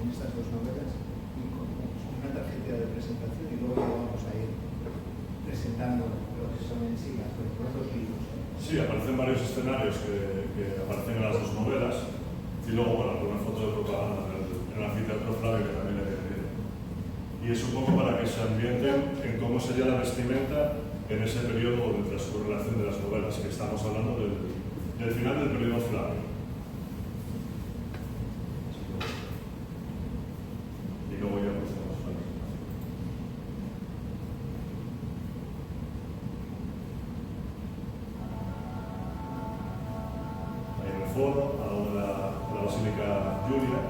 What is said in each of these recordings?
en estas dos novelas y con una tarjeta de presentación, y luego ya vamos a ir presentando lo que son en sí los dos libros. Sí, aparecen varios escenarios que aparecen en las dos novelas y luego, bueno, alguna foto de propaganda en el anfiteatro Flavio que también le tiene. Y es un poco para que se ambienten en cómo sería la vestimenta en ese periodo de transcurrelación de las novelas, que estamos hablando del final del periodo Flavio. Y luego ya empezamos a ver. Ahí en el foro, al lado de la Basílica Julia.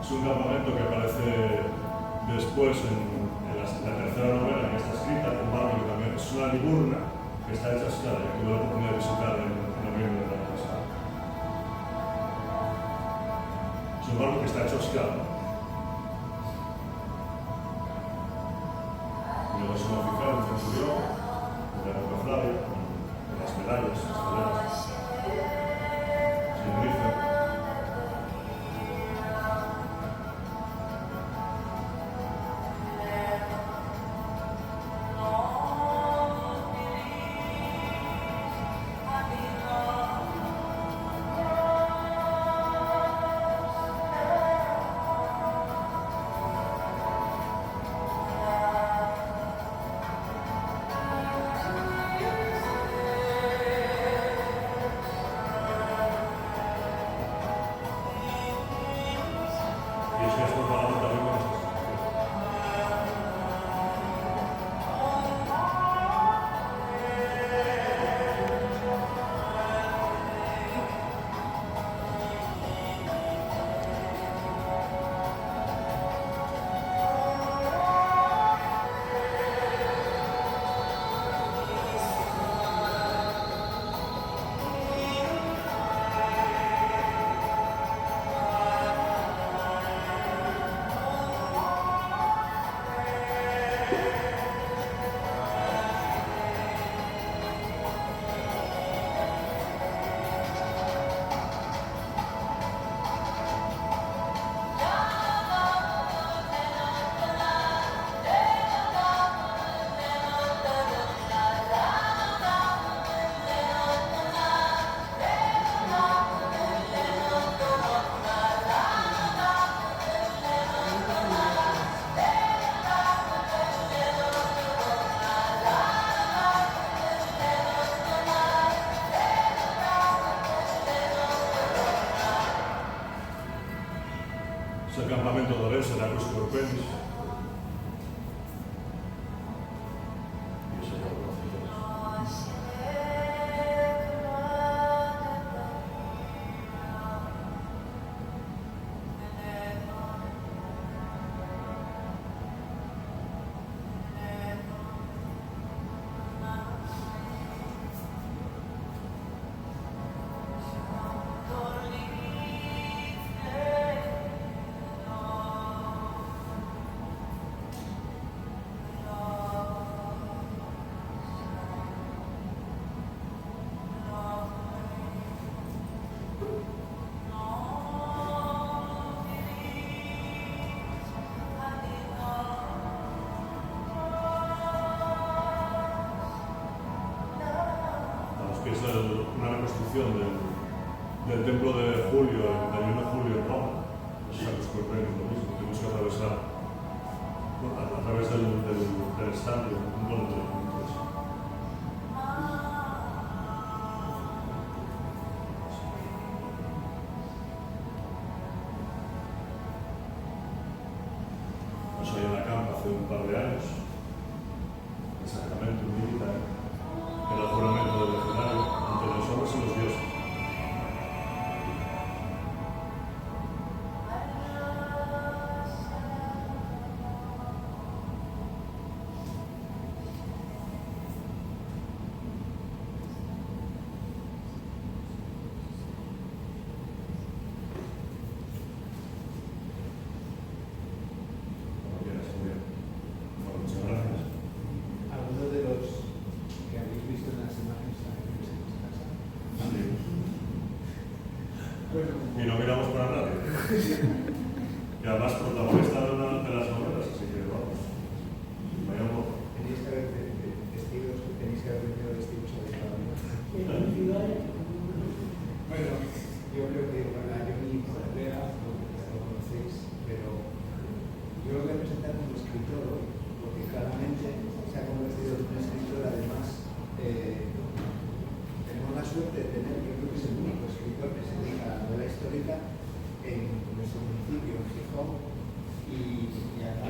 Es un campamento que aparece después en la tercera novela que está escrita, un barco que también es una Liburna que está hecha a escala, que tuve la oportunidad de visitar en noviembre del año pasado. Es un barco que está hecho a escala. Y luego es un oficial, un centurión, de la época Flavia, con las medallas, las escaleras, sin grife. Es el campamento de Orense, la Cruz Corpenis. Y eso ya lo conocemos. Que es una reconstrucción del templo de Julio, del 1 de julio en Roma. Es Sacros Corpenis, lo mismo. Tenemos que atravesar a través del estadio, un buen de puntos. Pues hoy en la campa hace un par de años, el sacramento militar, el juramento del legionario ante los hombres y los dioses. y no miramos para nadie. Y además protagonista de una de las novelas, así que vamos, vaya un poco. Tenéis que haber vestidos, tenéis que haber venido vestidos adecuadamente. Bueno, yo creo que para Johnny Correa, lo conocéis, pero yo lo voy a presentar como escritor hoy, porque claramente se ha convertido en un escritor. Además, tenemos la suerte de tener, yo creo que es el único escritor que se dedica a la novela histórica en nuestro municipio, en Gijón, y acá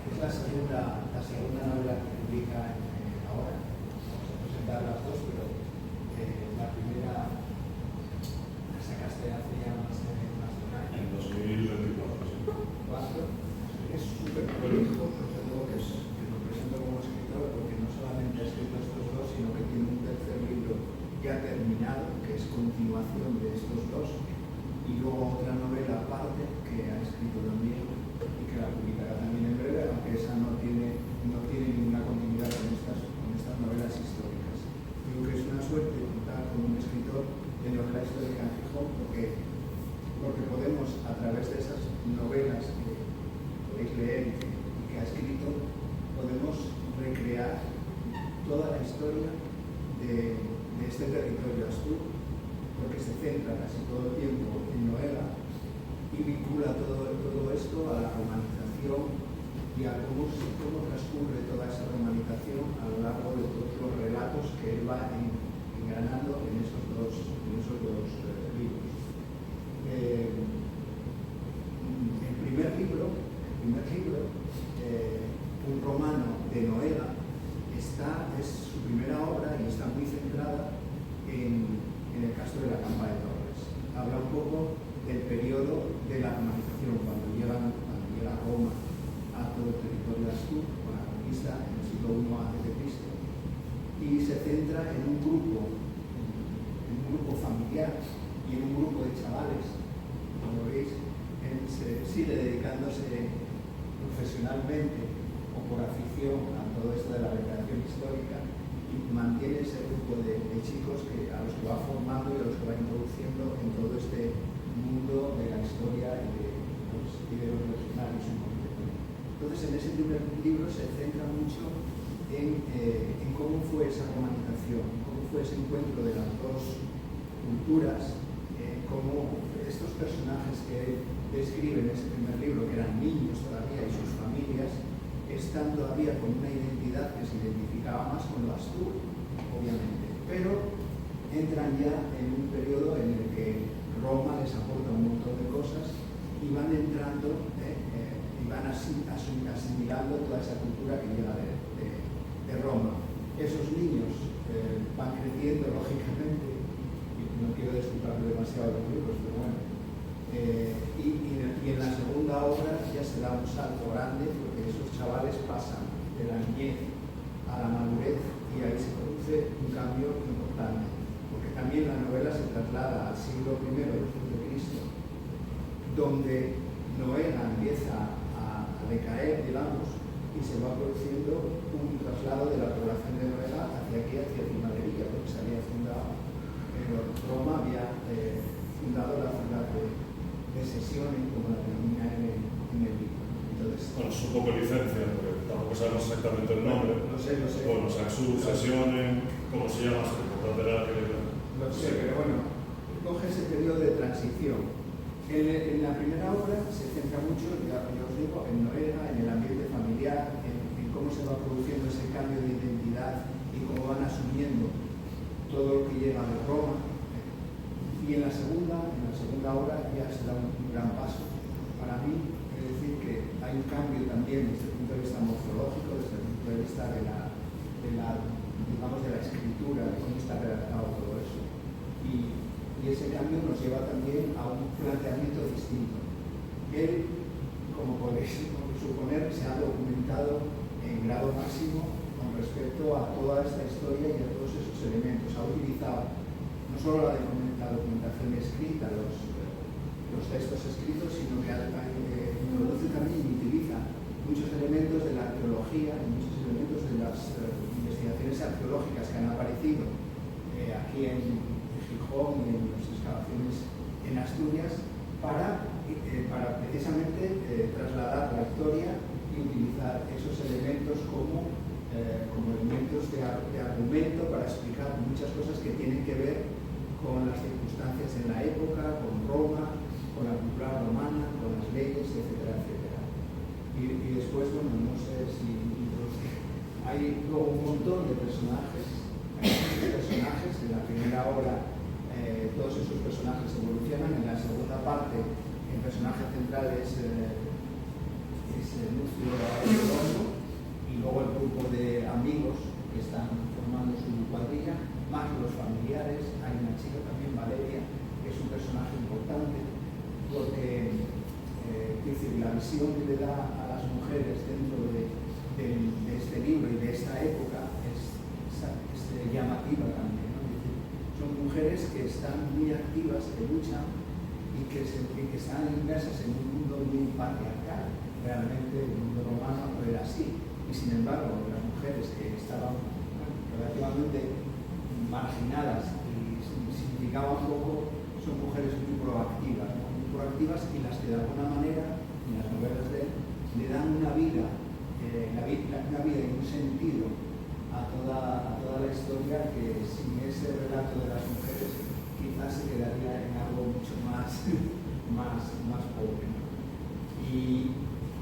es la segunda novela que publica ahora. Vamos a presentar las dos, pero la primera la sacaste hace ya más de un año. En 2024. Es súper prolijo, desde luego que lo presento como escritor, porque no solamente ha escrito estos dos, sino que tiene un tercer libro ya terminado, que es continuación de estos dos, y luego otra novela aparte que ha escrito también y que la publicará también en breve, aunque esa no tiene ninguna continuidad con estas novelas históricas. Digo que es una suerte contar con un escritor de novela histórica en Gijón, porque podemos, a través de esas novelas que podéis leer y que ha escrito, podemos recrear toda la historia de este territorio asturiano, porque se centra casi todo el tiempo en Noela y vincula todo esto a la romanización y a cómo transcurre toda esa romanización a lo largo de todos los relatos que él va engranando en esos dos libros. El primer libro, un romano de Noela, es su primera obra y está muy centrada en el caso de la Campa de Torres. Habla un poco del periodo de la romanización, cuando llega Roma a todo el territorio asturiano con la conquista en el siglo I a.C. y se centra en un grupo familiar y en un grupo de chavales, como veis, sigue dedicándose profesionalmente o por afición a todo esto de la recreación histórica y mantiene ese grupo de chicos a los que va formando y a los que va introduciendo en todo este mundo de la historia y de los legionarios en concreto. Entonces, en ese primer libro se centra mucho en cómo fue esa romanización, cómo fue ese encuentro de las dos culturas, cómo estos personajes que él describe en ese primer libro, que eran niños todavía y sus familias, están todavía con una identidad que se identificaba más con lo asturo, obviamente, pero entran ya en un periodo en el que Roma les aporta un montón de cosas y van entrando y van asimilando toda esa cultura que llega de Roma. Esos niños van creciendo, lógicamente, y no quiero desculparlo demasiado de los libros, pero bueno, y en la segunda obra ya se da un salto grande, porque esos chavales pasan de la niñez a la madurez y ahí se produce un cambio importante, porque también la novela se traslada al siglo I después de Cristo, donde Noela empieza a decaer, digamos, y se va produciendo un traslado de la población de Noela hacia aquí, hacia Cimadería, porque se había fundado, Roma había fundado la ciudad de Sesione, como la denomina en el libro. Entonces, bueno, es un poco licencia, porque tampoco sabemos exactamente el nombre. Lo sé. Bueno, Saxu, Sesione, ¿cómo se llama? Lo sé, pero bueno, coge ese periodo de transición. En la primera obra se centra mucho, ya os digo, en Noela, en el ambiente familiar, en cómo se va produciendo ese cambio de identidad y cómo van asumiendo todo lo que llega de Roma. Y en la segunda obra ya se da un gran paso. Para mí, es decir, que hay un cambio también desde el punto de vista morfológico, desde el punto de vista de la escritura, de cómo está redactado todo eso. Y ese cambio nos lleva también a un planteamiento distinto. Él, como podéis suponer, se ha documentado en grado máximo con respecto a toda esta historia y a todos esos elementos. Ha utilizado no solo la documentación escrita, los textos escritos, sino que introduce también y utiliza muchos elementos de la arqueología y muchos elementos de las investigaciones arqueológicas que han aparecido aquí en Gijón y en las excavaciones en Asturias para precisamente trasladar la historia y utilizar esos elementos como elementos de argumento para explicar muchas cosas que tienen que ver con las circunstancias en la época, con Roma, con la cultura romana, con las leyes, etcétera, etcétera. Y después, bueno, no sé si hay luego un montón de personajes. En la primera obra todos esos personajes evolucionan, en la segunda parte el personaje central es Lucio Redondo, y luego el grupo de amigos que están formando su cuadrilla, más los familiares. Hay una chica también, Valeria, que es un personaje importante, porque la visión que le da a las mujeres dentro de este libro y de esta época es llamativa también, ¿no? Es decir, son mujeres que están muy activas, que luchan y que están inmersas en un mundo muy patriarcal. Realmente el mundo romano no era así, y sin embargo las mujeres que estaban relativamente marginadas y significaban poco son mujeres muy proactivas, ¿no? Muy proactivas, y las que de alguna manera en las novelas de él le dan una vida y un sentido a toda la historia, que sin ese relato de las mujeres quizás se quedaría en algo mucho más pobre, ¿no? Y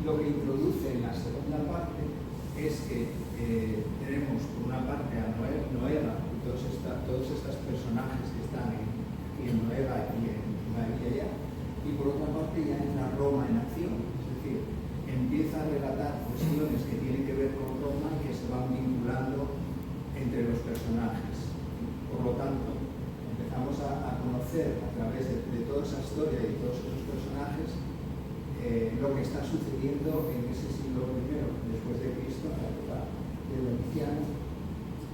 lo que introduce en la segunda parte es que tenemos por una parte a Noeva y todos estos personajes que están en Noeva y en la Villa, y por otra parte ya entra Roma en acción, es decir, empieza a relatar cuestiones que tienen que ver con Roma, que se van vinculando entre los personajes. Por lo tanto, empezamos a conocer a través de toda esa historia y todos esos personajes lo que está sucediendo en ese siglo I después de Cristo, en la época de Domiciano,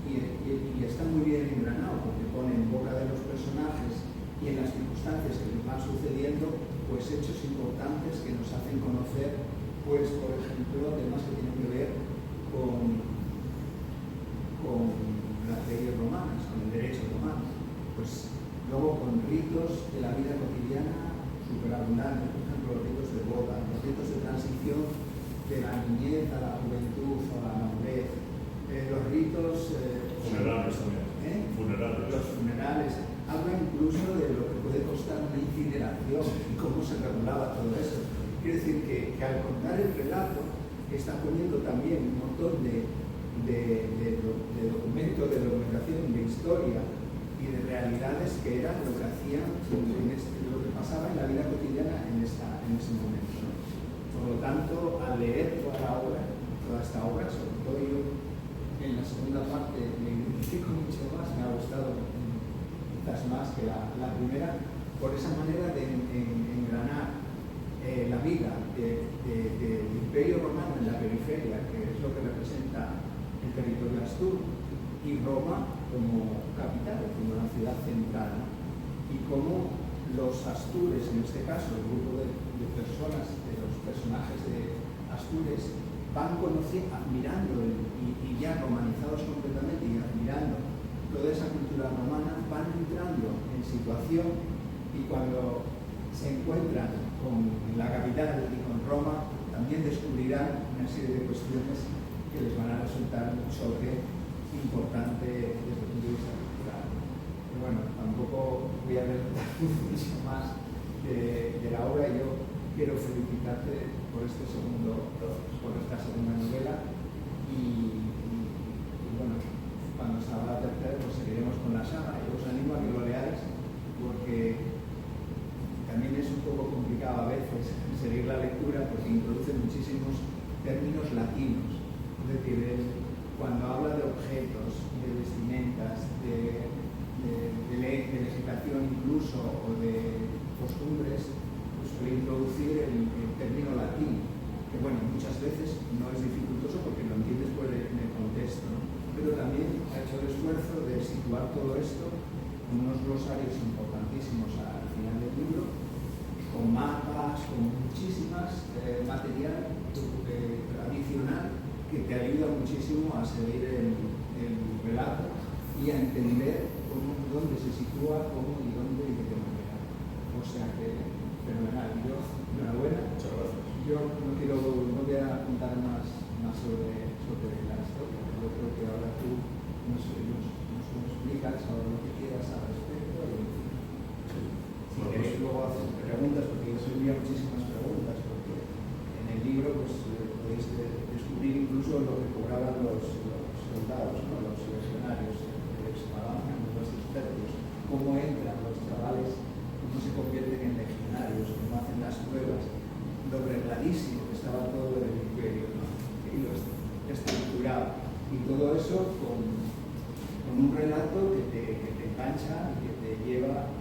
y está muy bien engranado, porque pone en boca de los personajes y en las circunstancias que les van sucediendo, pues hechos importantes que nos hacen conocer, pues por ejemplo, temas que tienen que ver con las leyes romanas, con el derecho romano, pues luego con ritos de la vida cotidiana superabundantes, por ejemplo los ritos de boda, los ritos de transición de la niñez a la juventud, a la madurez, los ritos funerales también. Los funerales. Habla incluso de lo que puede costar una incineración y cómo se regulaba todo eso. Quiere decir que al contar el relato está poniendo también un montón de documentos, de documentación, de historia y de realidades que eran lo que hacían, lo que pasaba en la vida cotidiana en ese momento, ¿no? Por lo tanto, al leer toda esta obra, sobre todo yo en la segunda parte me identifico mucho más, me ha gustado quizás más que la primera, por esa manera de engranar la vida del Imperio Romano en la periferia, que es lo que representa el territorio astur, y Roma como capital, como la ciudad central, ¿no? Y cómo los astures, en este caso el grupo de personas, de los personajes de Astures, van conociendo, admirando y ya romanizados completamente y admirando toda esa cultura romana, van entrando en situación, y cuando se encuentran con la capital y con Roma, también descubrirán una serie de cuestiones que les van a resultar un choque importante desde el punto de vista cultural. Pero bueno, tampoco voy a ver mucho más de la obra. Yo quiero felicitarte por esta segunda novela, y bueno, cuando salga la tercera pues seguiremos con la saga, y os animo a que lo leáis, porque también es un poco complicado a veces seguir la lectura, porque introduce muchísimos términos latinos. Es decir, cuando habla de objetos, de vestimentas, de legislación incluso, o de costumbres, pues suele introducir el término latín, que bueno, muchas veces no es dificultoso porque lo entiendes en el contexto, ¿no? Pero también ha hecho el esfuerzo de situar todo esto con unos glosarios importantísimos al final del libro, con mapas, con muchísimas material adicional que te ayuda muchísimo a seguir el relato y y a entender dónde se sitúa, cómo y dónde y de qué manera. O sea que, fenomenal. Yo, enhorabuena. Muchas gracias. Yo no voy a contar más sobre la historia. Yo creo que ahora tú nos explicas ahora lo que quieras al respecto. Si queréis luego hacer preguntas, porque yo os envío muchísimas preguntas, porque en el libro pues, podéis descubrir incluso lo que cobraban los soldados, ¿no? Los legionarios, que les pagaban los expertos, cómo entran los chavales, cómo se convierten en legionarios, cómo hacen las pruebas, lo regladísimo que estaba todo el imperio, ¿no? Y lo estructurado. Y todo eso con un relato que te engancha y que te lleva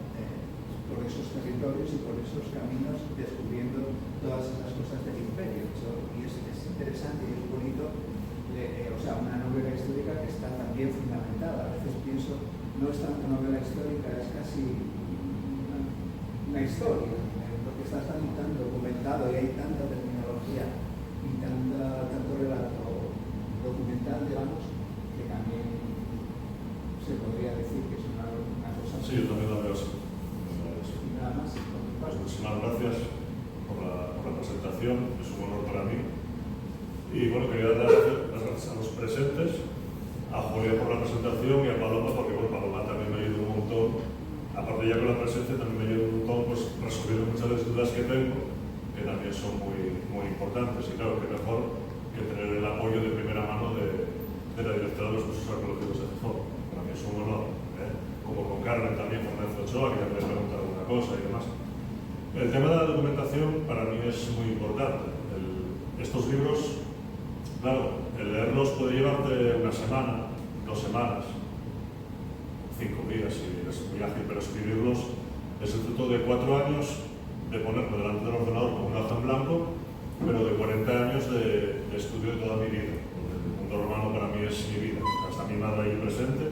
por esos territorios y por esos caminos descubriendo todas esas cosas del imperio. Y es interesante y es bonito, o sea, una novela histórica que está también fundamentada. A veces pienso, no es tanto novela histórica, es casi una historia, porque está tan documentado y hay tanta terminología y tanto relato documental, digamos, que también se podría decir que es una cosa... Sí, yo también la veo así. Nada más. Pues muchísimas gracias por la presentación, es un honor para mí. Y bueno, quería dar las gracias a los presentes, a Julia por la presentación y a Paloma, porque bueno, Paloma también me ayuda un montón. Aparte ya con la presencia también me ayuda un montón, pues resolviendo muchas de las dudas que tengo, que también son muy importantes. Y claro, que mejor que tener el apoyo de primera mano de la directora de los cursos arqueológicos de Gijón. Para mí es un honor, como con Carmen también, Fernández Ochoa, que ya me pregunta alguna cosa y demás. El tema de la documentación para mí es muy importante. Estos libros, claro, el leerlos puede llevarte una semana, 2 semanas, 5 días si es muy ágil, pero escribirlos es el fruto de 4 años de ponerme delante del ordenador con una hoja en blanco, pero de 40 años de estudio de toda mi vida. El mundo romano para mí es mi vida, hasta mi madre ahí presente,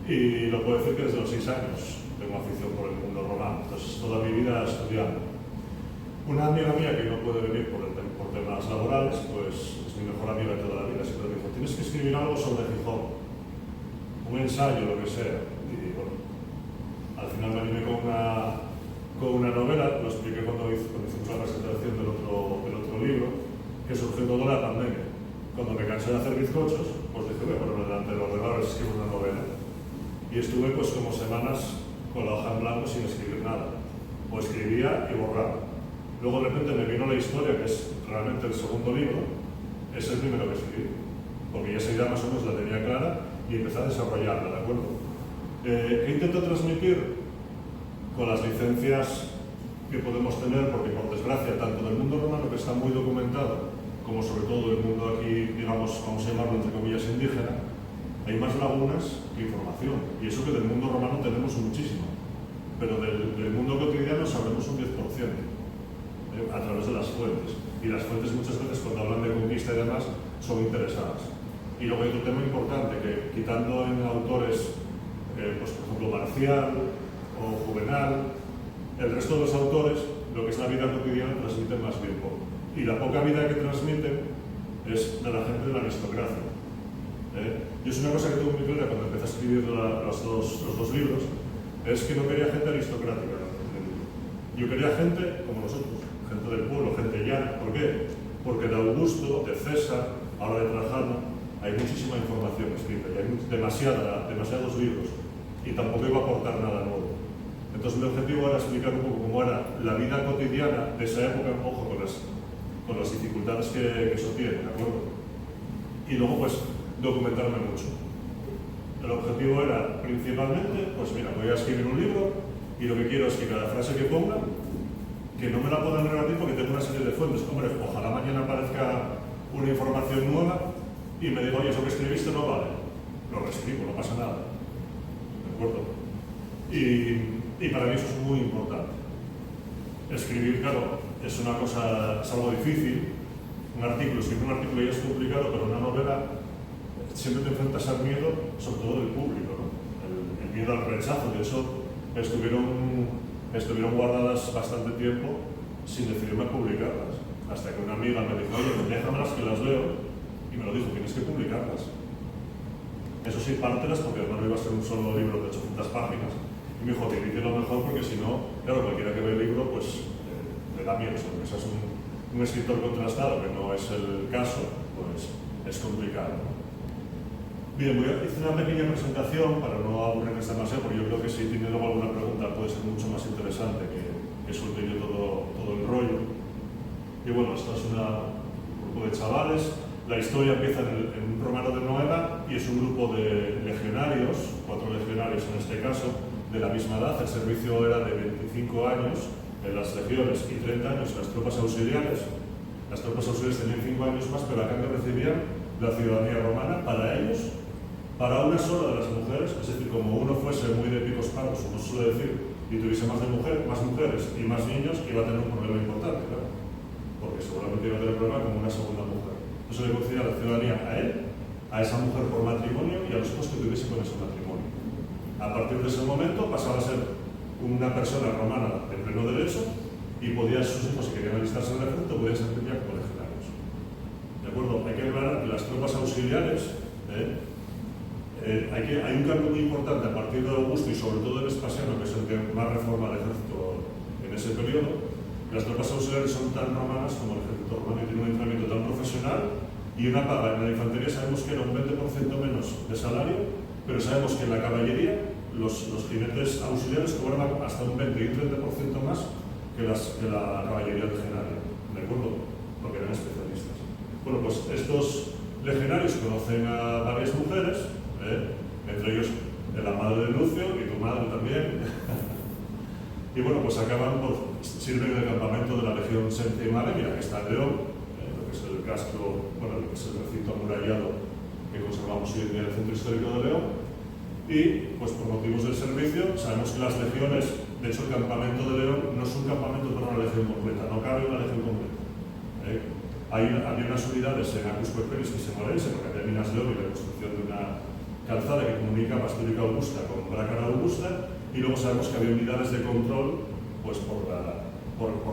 y lo puedo decir que desde los 6 años tengo afición por el mundo romano, entonces toda mi vida estudiando. Una amiga mía que no puede venir por temas laborales, pues es mi mejor amiga de toda la vida, siempre me dijo, tienes que escribir algo sobre Gijón, un ensayo, lo que sea. Y bueno, al final me animé con una novela, lo expliqué cuando hicimos la presentación del otro libro, que surgió todo la pandemia. Cuando me cansé de hacer bizcochos, pues dije, bueno, delante del ordenador escribo una novela. Y estuve pues como semanas con la hoja en blanco sin escribir nada. O escribía y borraba. Luego de repente me vino la historia, que es realmente el segundo libro, es el primero que escribí. Porque ya esa idea más o menos la tenía clara y empecé a desarrollarla, ¿de acuerdo? ¿Qué intento transmitir? Con las licencias que podemos tener, porque por desgracia, tanto del mundo romano, que está muy documentado, como sobre todo del mundo aquí, digamos, vamos a llamarlo entre comillas indígena, hay más lagunas que información. Y eso que del mundo romano tenemos muchísimo. Pero del mundo cotidiano sabremos un 10%, a través de las fuentes. Y las fuentes muchas veces cuando hablan de conquista y demás son interesadas. Y luego hay otro tema importante, que quitando en autores, pues por ejemplo Marcial o Juvenal, el resto de los autores, lo que es la vida cotidiana transmiten más bien poco. Y la poca vida que transmiten es de la gente de la aristocracia. Y es una cosa que tuve muy clara cuando empecé a escribir los dos libros, es que no quería gente aristocrática. Yo quería gente como nosotros, gente del pueblo, gente llana. ¿Por qué? Porque de Augusto, de César, ahora de Trajano, hay muchísima información escrita y hay demasiados libros y tampoco iba a aportar nada nuevo. Entonces mi objetivo era explicar un poco cómo era la vida cotidiana de esa época, ojo, con las dificultades que eso tiene, ¿de acuerdo? Y luego pues documentarme mucho. El objetivo era principalmente, pues mira, voy a escribir un libro y lo que quiero es que cada frase que ponga, que no me la puedan rebatir porque tengo una serie de fuentes. Hombre, ojalá mañana aparezca una información nueva y me diga, oye, eso que escribiste no vale. Lo reescribo, no pasa nada. ¿De acuerdo? Y para mí eso es muy importante. Escribir, claro, es una cosa, es algo difícil. Escribir un artículo ya es complicado, pero una novela siempre te enfrentas al miedo, sobre todo del público, ¿no? El miedo al rechazo. De hecho, estuvieron guardadas bastante tiempo sin decidirme publicarlas. Hasta que una amiga me dijo, oye, déjamelas que las leo, y me lo dijo, tienes que publicarlas. eso sí, pártelas, porque además no iba a ser un solo libro de 800 páginas. Y me dijo, divide lo mejor, porque si no, claro, cualquiera que ve el libro, pues le da miedo. Porque si es un escritor contrastado, que no es el caso, pues es complicado. Bien, hice una pequeña presentación para no aburrirles demasiado, porque yo creo que si tiene luego alguna pregunta puede ser mucho más interesante que suelte yo todo el rollo. Y bueno, esto es un grupo de chavales. La historia empieza en un romano de Noeva y es un grupo de legionarios, 4 legionarios en este caso, de la misma edad. El servicio era de 25 años en las legiones y 30 años en las tropas auxiliares. Las tropas auxiliares tenían 5 años más, pero a cambio recibían la ciudadanía romana para ellos, para una sola de las mujeres. Es decir, como uno fuese muy de picos palos, como se suele decir, y tuviese más mujeres y más niños, iba a tener un problema importante, claro, porque seguramente iba a tener problema como una segunda mujer. Entonces le concedía la ciudadanía a él, a esa mujer por matrimonio y a los hijos que tuviese con ese matrimonio. A partir de ese momento pasaba a ser una persona romana de pleno derecho y sus hijos, si querían alistarse en el ejército, podían ser enviados como legionarios. ¿De acuerdo? Hay que aclarar que las tropas auxiliares, hay un cambio muy importante a partir de Augusto y sobre todo en Vespasiano, que es el que más reforma el ejército en ese periodo. Las tropas auxiliares son tan romanas como el ejército romano y tienen un entrenamiento tan profesional y una paga. En la infantería sabemos que era un 20% menos de salario, pero sabemos que en la caballería los jinetes auxiliares cobraban hasta un 20 y un 30% más que la caballería legionaria, ¿de acuerdo? Porque eran especialistas. Bueno, pues estos legionarios conocen a varias mujeres, entre ellos la madre de Lucio y tu madre también. Y bueno, pues sirven en el campamento de la Legión Séptima Vémina, que está en León, lo que es el castro, bueno, lo que es el recinto amurallado que conservamos hoy en día en el centro histórico de León. Y pues por motivos del servicio, sabemos que las legiones, de hecho el campamento de León no es un campamento para una legión completa, no cabe una legión completa. Había unas unidades en Acus Perperis que se morense, porque había minas de oro y la construcción de una calzada que comunicaba Astúrica Augusta con Brácara Augusta, y luego sabemos que había unidades de control pues por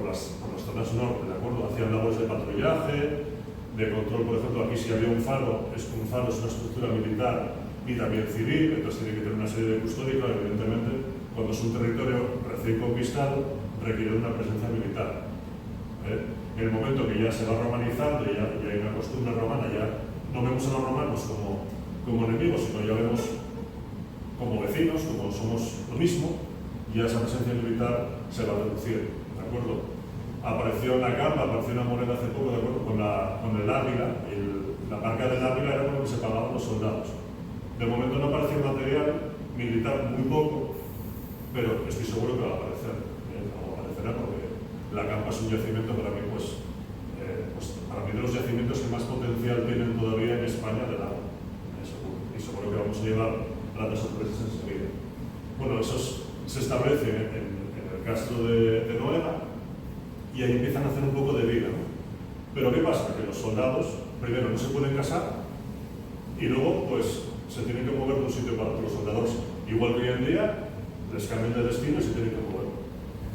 las zonas norte, ¿de acuerdo? Hacían labores de patrullaje, de control, por ejemplo, aquí si había un faro es una estructura militar y también civil, entonces tiene que tener una serie de custodia, y evidentemente cuando es un territorio recién conquistado requiere una presencia militar. En el momento que ya se va romanizando y ya hay una costumbre romana, ya no vemos a los romanos como enemigos, sino ya vemos como vecinos, como somos lo mismo, ya esa presencia militar se va a reducir, ¿de acuerdo? Apareció en la Gamba, apareció una moneda hace poco, ¿de acuerdo? Con el águila, la marca del águila era con lo que se pagaban los soldados. De momento no apareció material militar, muy poco, pero estoy seguro que va a aparecer, aparecerá porque la Gamba es un yacimiento para mí, para mí de los yacimientos que más potencial tienen todavía en España del agua, seguro. Y seguro que vamos a llevar grandes sorpresas enseguida. Bueno, esos se establecen en el castro de Noeva y ahí empiezan a hacer un poco de vida, ¿no? Pero ¿qué pasa? Que los soldados, primero, no se pueden casar y luego, pues, se tienen que mover de un sitio para otro. Los soldados, igual que hoy en día, les cambian de destino y se tienen que mover.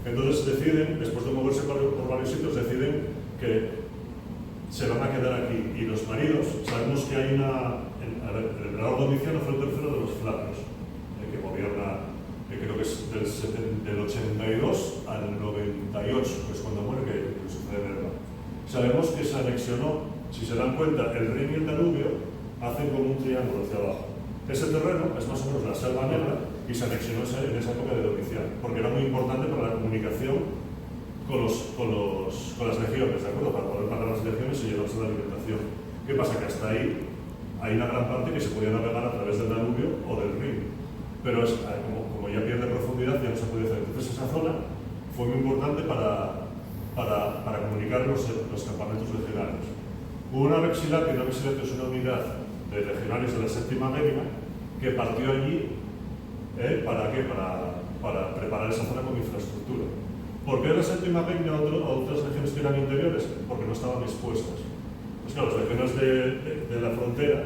Entonces deciden, después de moverse por varios sitios, deciden que se van a quedar aquí. Y los maridos, sabemos que hay el emperador Domiciano fue el tercero de los Flavios, que gobierna, creo que es del 82 al 98, que es cuando muere, que sucede en Nerva. Sabemos que se anexionó, si se dan cuenta, el Rin y el Danubio hacen como un triángulo hacia abajo. Ese terreno es más o menos la Selva Negra y se anexionó en esa época de Domiciano, porque era muy importante para la comunicación con las legiones, ¿de acuerdo? Para poder pagar las legiones y llevarse la alimentación. ¿Qué pasa? Que hasta ahí hay una gran parte que se podía navegar a través del Danubio o del Rin, pero como ya pierde profundidad ya no se puede hacer. Entonces esa zona fue muy importante para comunicar los campamentos legionarios. Hubo una vexilate es una unidad de legionarios de la Séptima Vémina que partió allí, ¿para qué? Para preparar esa zona como infraestructura. ¿Por qué la Séptima Vémina o otras legiones que eran interiores? Porque no estaban dispuestas. Pues claro, las legiones de la frontera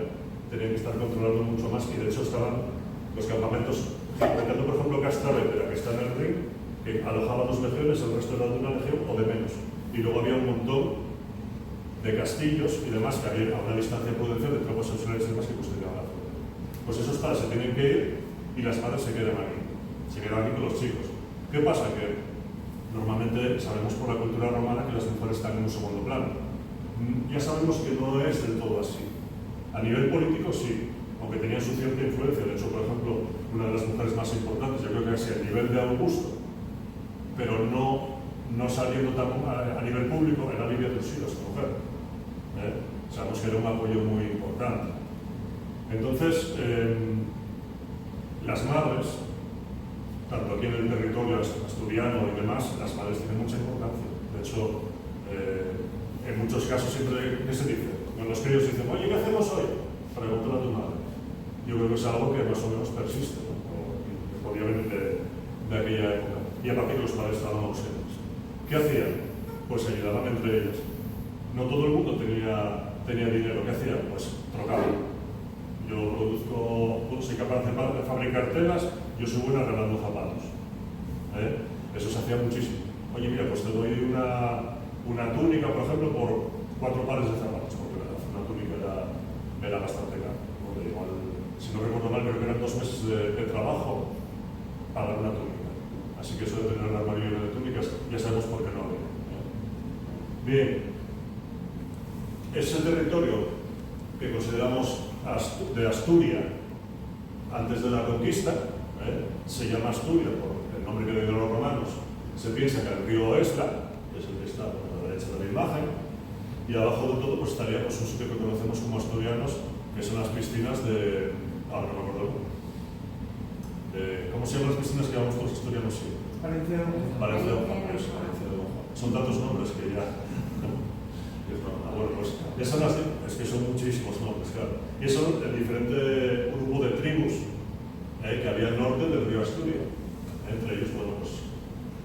tenían que estar controlando mucho más y de hecho estaban los campamentos, comentando por ejemplo Castravetera, que está en el Rin, que alojaba 2 legiones, el resto era de una legión o de menos. Y luego había un montón de castillos y demás que había a una distancia prudencial de tropas auxiliares y demás que custodiaban la frontera. Pues esos padres se tienen que ir y las madres se quedan aquí con los chicos. ¿Qué pasa? Que normalmente sabemos por la cultura romana que las mujeres están en un segundo plano. Ya sabemos que no es del todo así. A nivel político sí, aunque tenían su cierta influencia. De hecho, por ejemplo, una de las mujeres más importantes, yo creo que es a nivel de Augusto, pero no saliendo tan a nivel público, era Livia Drusila, su mujer. Sabemos que era un apoyo muy importante. Entonces, las madres, tanto aquí en el territorio asturiano y demás, las madres tienen mucha importancia. De hecho, en muchos casos siempre, ¿qué se dice? Cuando los críos dicen, oye, ¿qué hacemos hoy? Pregúntale a tu madre. Yo creo que es algo que más o menos persiste, ¿no? Que podía venir de aquella época. Y aparte que los padres estaban ausentes. ¿Qué hacían? Pues ayudaban entre ellas. No todo el mundo tenía dinero. ¿Qué hacían? Pues trocaban. Yo soy capaz de fabricar telas, yo soy buena arreglando zapatos. Eso se hacía muchísimo. Oye, mira, pues te doy una túnica, por ejemplo, por 4 pares de zapatos, porque una túnica era bastante cara. Porque igual, si no recuerdo mal, creo que eran 2 meses de trabajo para una túnica. Así que eso de tener un armario de túnicas, ya sabemos por qué no había. Bien, ese territorio que consideramos de Asturias antes de la conquista, se llama Asturias por el nombre que le dieron los romanos. Se piensa que el río Esla, que es el que está a la derecha de la imagen, y abajo de todo pues estaríamos un sitio que conocemos como asturianos, que son las piscinas de... ahora no me acuerdo. ¿Cómo se llaman las piscinas que vamos todos los asturianos siempre? Valencia de Monja. Valencia de Monja. Son tantos nombres que ya... Bueno, pues es que son muchísimos nombres, claro. Y son el diferente grupo de tribus que había al norte del río Asturias. Entre ellos, bueno, pues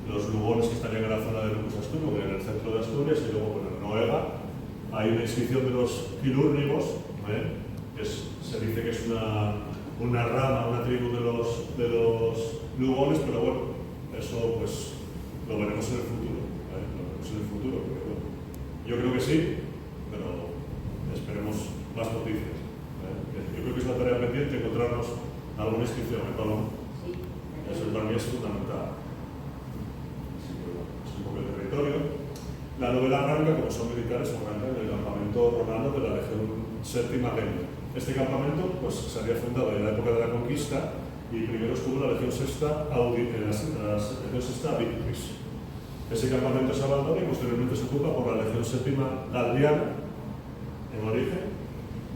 los lugones que estarían en la zona de Lucus Asturias, en el centro de Asturias, y luego, bueno, en Noega hay una inscripción de los quilúrnigos, que se dice que es una rama, una tribu de los lugones, pero bueno, eso pues lo veremos en el futuro. Porque, bueno, yo creo que sí, pero esperemos más noticias. Yo creo que es la tarea pendiente encontrarnos alguna inscripción en Colón. Sí. Eso para mí es fundamental. Así que bueno, es un poco el territorio. La novela arranca, como son militares, arranca en el campamento romano de la Legión Séptima Genia. Este campamento pues, se había fundado en la época de la conquista y primero estuvo la Legión Sexta Victrix. Ese campamento se abandona y posteriormente se ocupa por la Legión Séptima Galdiana, en origen,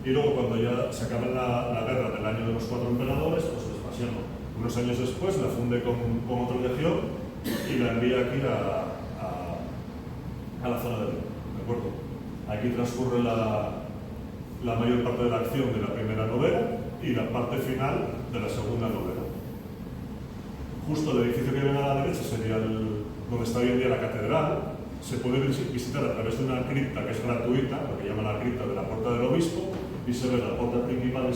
y luego cuando ya se acaba la guerra del año de los 4 emperadores, pues Vespasiano, unos años después, la funde con otra legión y la envía aquí a la zona de León, ¿de acuerdo? Aquí transcurre la mayor parte de la acción de la primera novela y la parte final de la segunda novela. Justo el edificio que ven a la derecha sería donde está hoy en día la catedral. Se puede visitar a través de una cripta que es gratuita, lo que llaman la cripta de la Puerta del Obispo, y se ve la puerta principal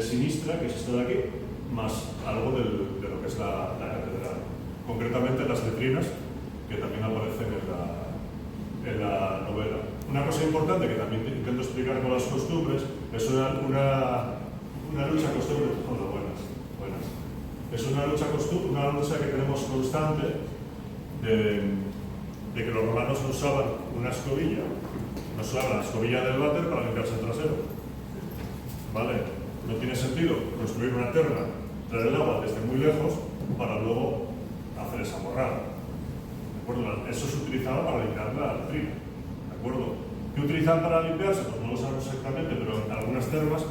sinistra, que es esta de aquí, más algo de lo que es la catedral. Concretamente las letrinas, que también aparecen en la novela. Una cosa importante que también intento explicar con las costumbres es una lucha costumbre. Hola, buenas. Es una lucha que tenemos constante de que los romanos no usaban una escobilla, no usaban la escobilla del váter para limpiarse el trasero. ¿Vale? No tiene sentido construir una terna, traer el agua desde muy lejos para luego hacer esa borrada. ¿De acuerdo? Eso se utilizaba para limpiar la letrina. ¿De acuerdo? ¿Qué utilizaban para limpiarse? Pues no lo sabemos exactamente, pero en algunas termas,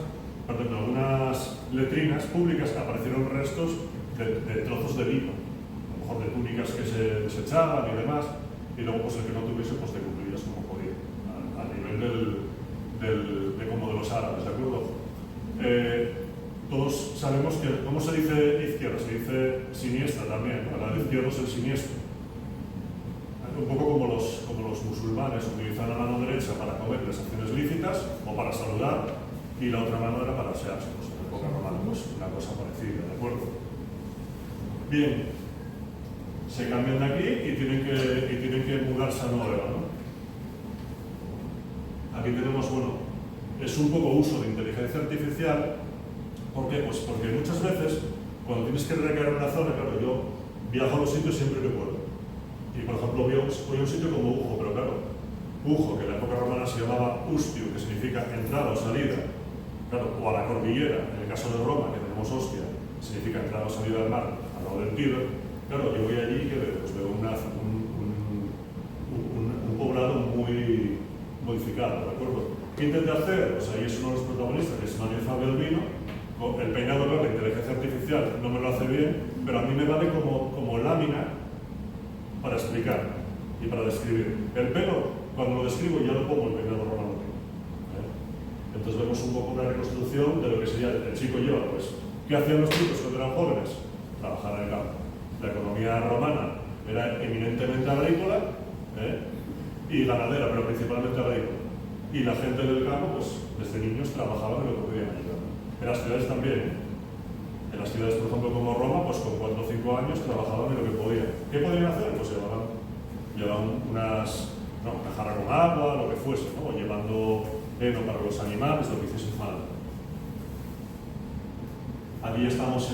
en algunas letrinas públicas aparecieron restos de trozos de lino, a lo mejor de túnicas que se desechaban y demás, y luego pues el que no tuviese pues te cubrías como podía, a nivel de como de los árabes, ¿de acuerdo? Todos sabemos que, ¿cómo se dice izquierda? Se dice siniestra también, ¿no? La de izquierda es el siniestro. Un poco como los musulmanes utilizan la mano derecha para cometer las acciones lícitas o para saludar, y la otra mano era para asearse, pues en época romana, pues una cosa parecida, ¿de acuerdo? Bien, se cambian de aquí y tienen que mudarse a Noruega, ¿no? Aquí tenemos, bueno, es un poco uso de inteligencia artificial ¿Por qué? Pues porque muchas veces, cuando tienes que recrear una zona, claro, yo viajo a los sitios siempre que puedo. Y por ejemplo, voy a un sitio como Ujo, pero claro, Ujo, que en la época romana se llamaba Ustiu, que significa entrada o salida, claro, o a la cordillera, en el caso de Roma, que tenemos Ostia, significa entrada o salida al mar, al lado del Tíber. Claro, yo voy allí y que veo, pues veo un poblado muy modificado, ¿de acuerdo? ¿Qué intenté hacer? Pues ahí es uno de los protagonistas, que es Manuel Fabio Albino. El peinado, claro, la inteligencia artificial no me lo hace bien, pero a mí me vale como lámina para explicar y para describir. El pelo, cuando lo describo, ya lo pongo el peinado romano. Entonces vemos un poco una reconstrucción de lo que sería el chico lleva, pues, ¿qué hacían los chicos cuando eran jóvenes? Trabajar en el campo. La economía romana era eminentemente agrícola y ganadera, pero principalmente agrícola. Y la gente del campo, pues, desde niños trabajaban en lo que podían ayudar. En las ciudades también. En las ciudades, por ejemplo, como Roma, pues con 4 o 5 años trabajaban en lo que podían. ¿Qué podían hacer? Pues llevaban una jarra con agua, lo que fuese, ¿no? O llevando heno para los animales, lo que hiciese falta. Aquí estamos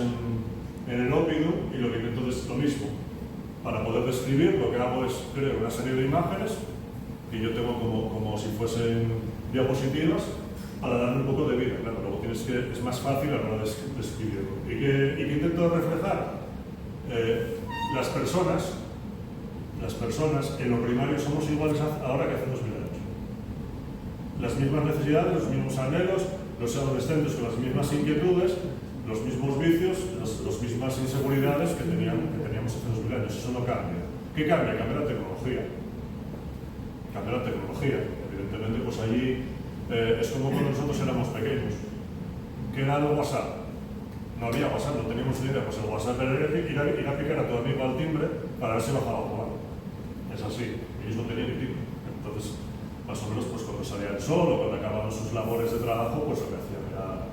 en el ópido y lo que intento es lo mismo. Para poder describir, lo que hago es crear una serie de imágenes que yo tengo como si fuesen diapositivas para darle un poco de vida. Claro, luego es más fácil a la hora de escribirlo. ¿Y qué intento reflejar? Las personas en lo primario somos iguales ahora que hace 2000 años. Las mismas necesidades, los mismos anhelos, los adolescentes con las mismas inquietudes, los mismos vicios, las mismas inseguridades que teníamos hace 2000 años. Eso no cambia. ¿Qué cambia? Cambia la tecnología. Cambia la tecnología. Evidentemente, pues allí es como cuando nosotros éramos pequeños. ¿Qué era el WhatsApp? No había WhatsApp, no teníamos ni idea. Pues el WhatsApp era ir a picar a tu amigo al timbre para ver si bajaba a jugar. Es así. Ellos no tenían ni timbre. Entonces, más o menos, pues cuando salía el sol o cuando acababan sus labores de trabajo, pues lo que hacían era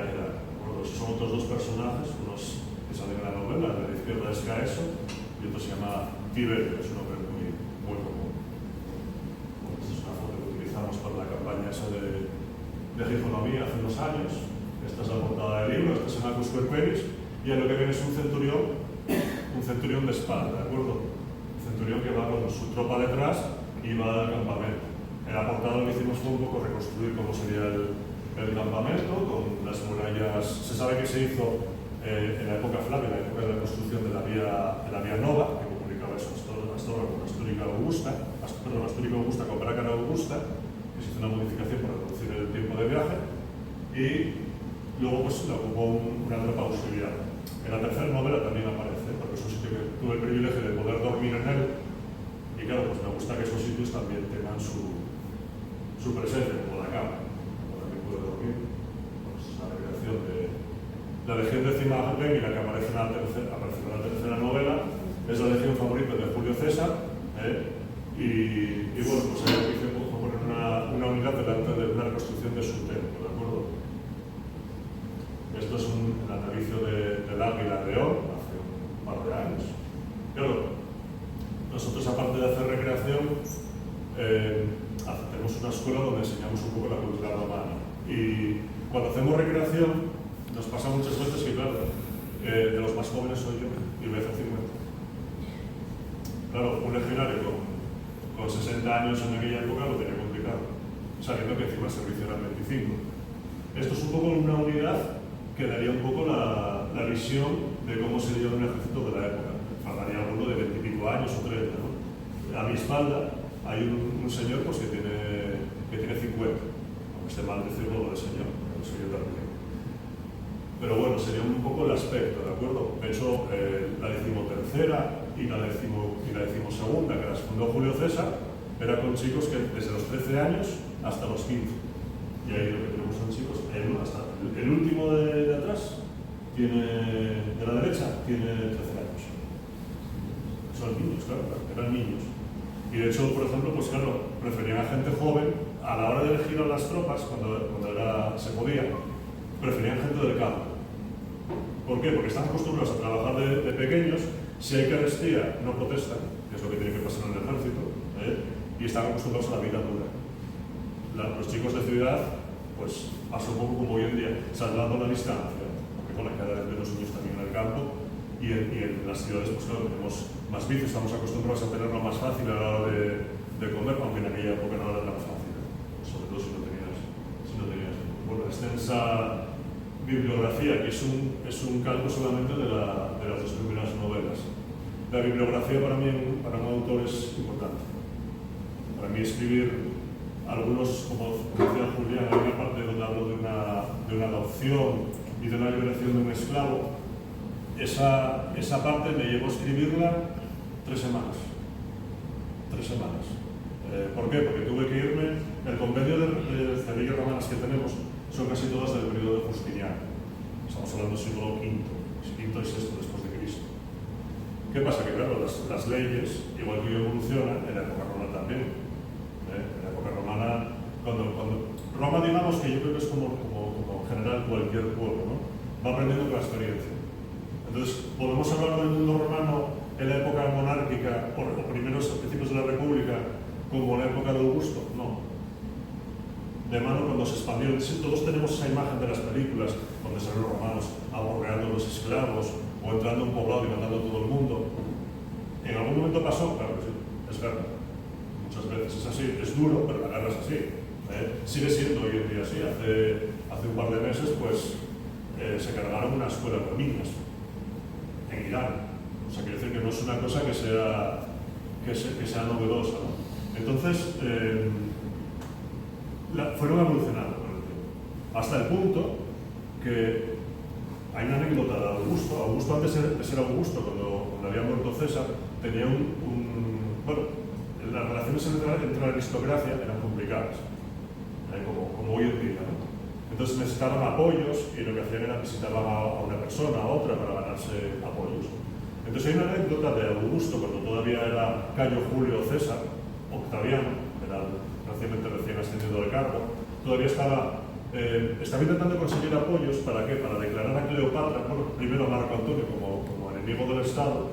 quedar. Esos son otros dos personajes, unos que salen en la novela, el de la izquierda es Caeso y otro se llama Tiberio, que es un nombre muy común. Bueno, esta es una foto que utilizamos para la campaña esa de Gijonomía hace 2 años. Esta es la portada del libro, esta es en Acus Querqueris, y en lo que viene es un centurión de espada, ¿de acuerdo? Un centurión que va con su tropa detrás y va al campamento. En la portada lo que hicimos fue un poco reconstruir cómo sería el campamento, con las murallas. Se sabe que se hizo en la época Flavia, en la época de la construcción de la vía Nova, que comunicaba eso Astorga con Astúrica Augusta con Brácara Augusta, que se hizo una modificación para reducir el tiempo de viaje, y luego pues la ocupó una tropa auxiliar. En la tercera novela también aparece, porque es un sitio que tuve el privilegio de poder dormir en él, y claro, pues me gusta que esos sitios también tengan su presencia, como la cama. La legión décima Bémila, que aparece en la tercera novela, es la legión favorita de Julio César, y bueno, pues ahí hice poner una unidad delante de una reconstrucción de su templo, ¿de acuerdo? Esto es el natalicio del Águila León, hace un par de años. Claro, nosotros aparte de hacer recreación, tenemos una escuela donde enseñamos un poco la cultura romana. Y cuando hacemos recreación, nos pasa muchas veces que, claro, de los más jóvenes soy yo y voy a hacer 50. Claro, un legionario con 60 años en aquella época lo tenía complicado, sabiendo que encima el servicio era 25. Esto es un poco una unidad que daría un poco la visión de cómo sería un ejército de la época. Faltaría alguno de 20 y pico años o 30, ¿no? A mi espalda hay un señor pues, que tiene 50. No esté mal decirlo de señor, no soy yo también. Pero bueno, sería un poco el aspecto, ¿de acuerdo? De hecho, la 13ª y la 12ª, que las fundó Julio César, era con chicos que desde los 13 años hasta los 15. Y ahí lo que tenemos son chicos, el último de atrás, de la derecha, tiene 13 años. Son niños, claro, eran niños. Y de hecho, por ejemplo, pues claro, preferían a gente joven, a la hora de elegir a las tropas, cuando se podía, preferían gente del campo. ¿Por qué? Porque están acostumbrados a trabajar de pequeños, si hay carestía no protestan, que es lo que tiene que pasar en el ejército, y están acostumbrados a la vida dura. Los chicos de ciudad pues pasa un poco como hoy en día, salvando la distancia, porque con la cara de los niños también en el campo, y en las ciudades, pues claro, tenemos más vicios, estamos acostumbrados a tenerlo más fácil a la hora de comer, aunque en aquella época no era tan fácil, sobre todo si no tenías. Bueno, extensa bibliografía, que es un calco solamente de las dos primeras novelas. La bibliografía para mí, para un autor, es importante. Para mí escribir algunos, como decía Julián, hay una parte donde hablo de una adopción y de una liberación de un esclavo. Esa parte me llevó a escribirla 3 semanas. 3 semanas. ¿Por qué? Porque tuve que irme. El compendio de cerillas romanas que tenemos son casi todas del periodo de Justiniano. Estamos hablando del siglo V y VI después de Cristo. ¿Qué pasa? Que claro, las leyes, igual que evolucionan, en la época romana también. En la época romana, cuando Roma, digamos que yo creo que es como en general cualquier pueblo, ¿no? Va aprendiendo con la experiencia. Entonces, ¿podemos hablar del mundo romano en la época monárquica o primeros principios de la República como la época de Augusto? No. De mano cuando se expandió. Todos tenemos esa imagen de las películas donde salen los romanos aborreando a los esclavos o entrando a un poblado y matando a todo el mundo. ¿En algún momento pasó? Claro que sí, es verdad. Muchas veces es así, es duro, pero la guerra es así. Sigue siendo hoy en día así. Hace un par de meses, pues, se cargaron una escuela de niñas en Irán. O sea, quiere decir que no es una cosa que sea novedosa, ¿no? Entonces, fueron evolucionando con el tiempo. Hasta el punto que hay una anécdota de Augusto. Augusto, antes de ser Augusto, cuando había muerto César, tenía bueno, las relaciones entre la aristocracia eran complicadas, como hoy en día, ¿no? Entonces necesitaban apoyos y lo que hacían era visitar a una persona, a otra, para ganarse apoyos. Entonces hay una anécdota de Augusto, cuando todavía era Cayo Julio César, Octaviano, era recién ascendido al cargo, todavía estaba intentando conseguir apoyos. ¿Para qué? Para declarar a Cleopatra, bueno, primero a Marco Antonio como enemigo del Estado,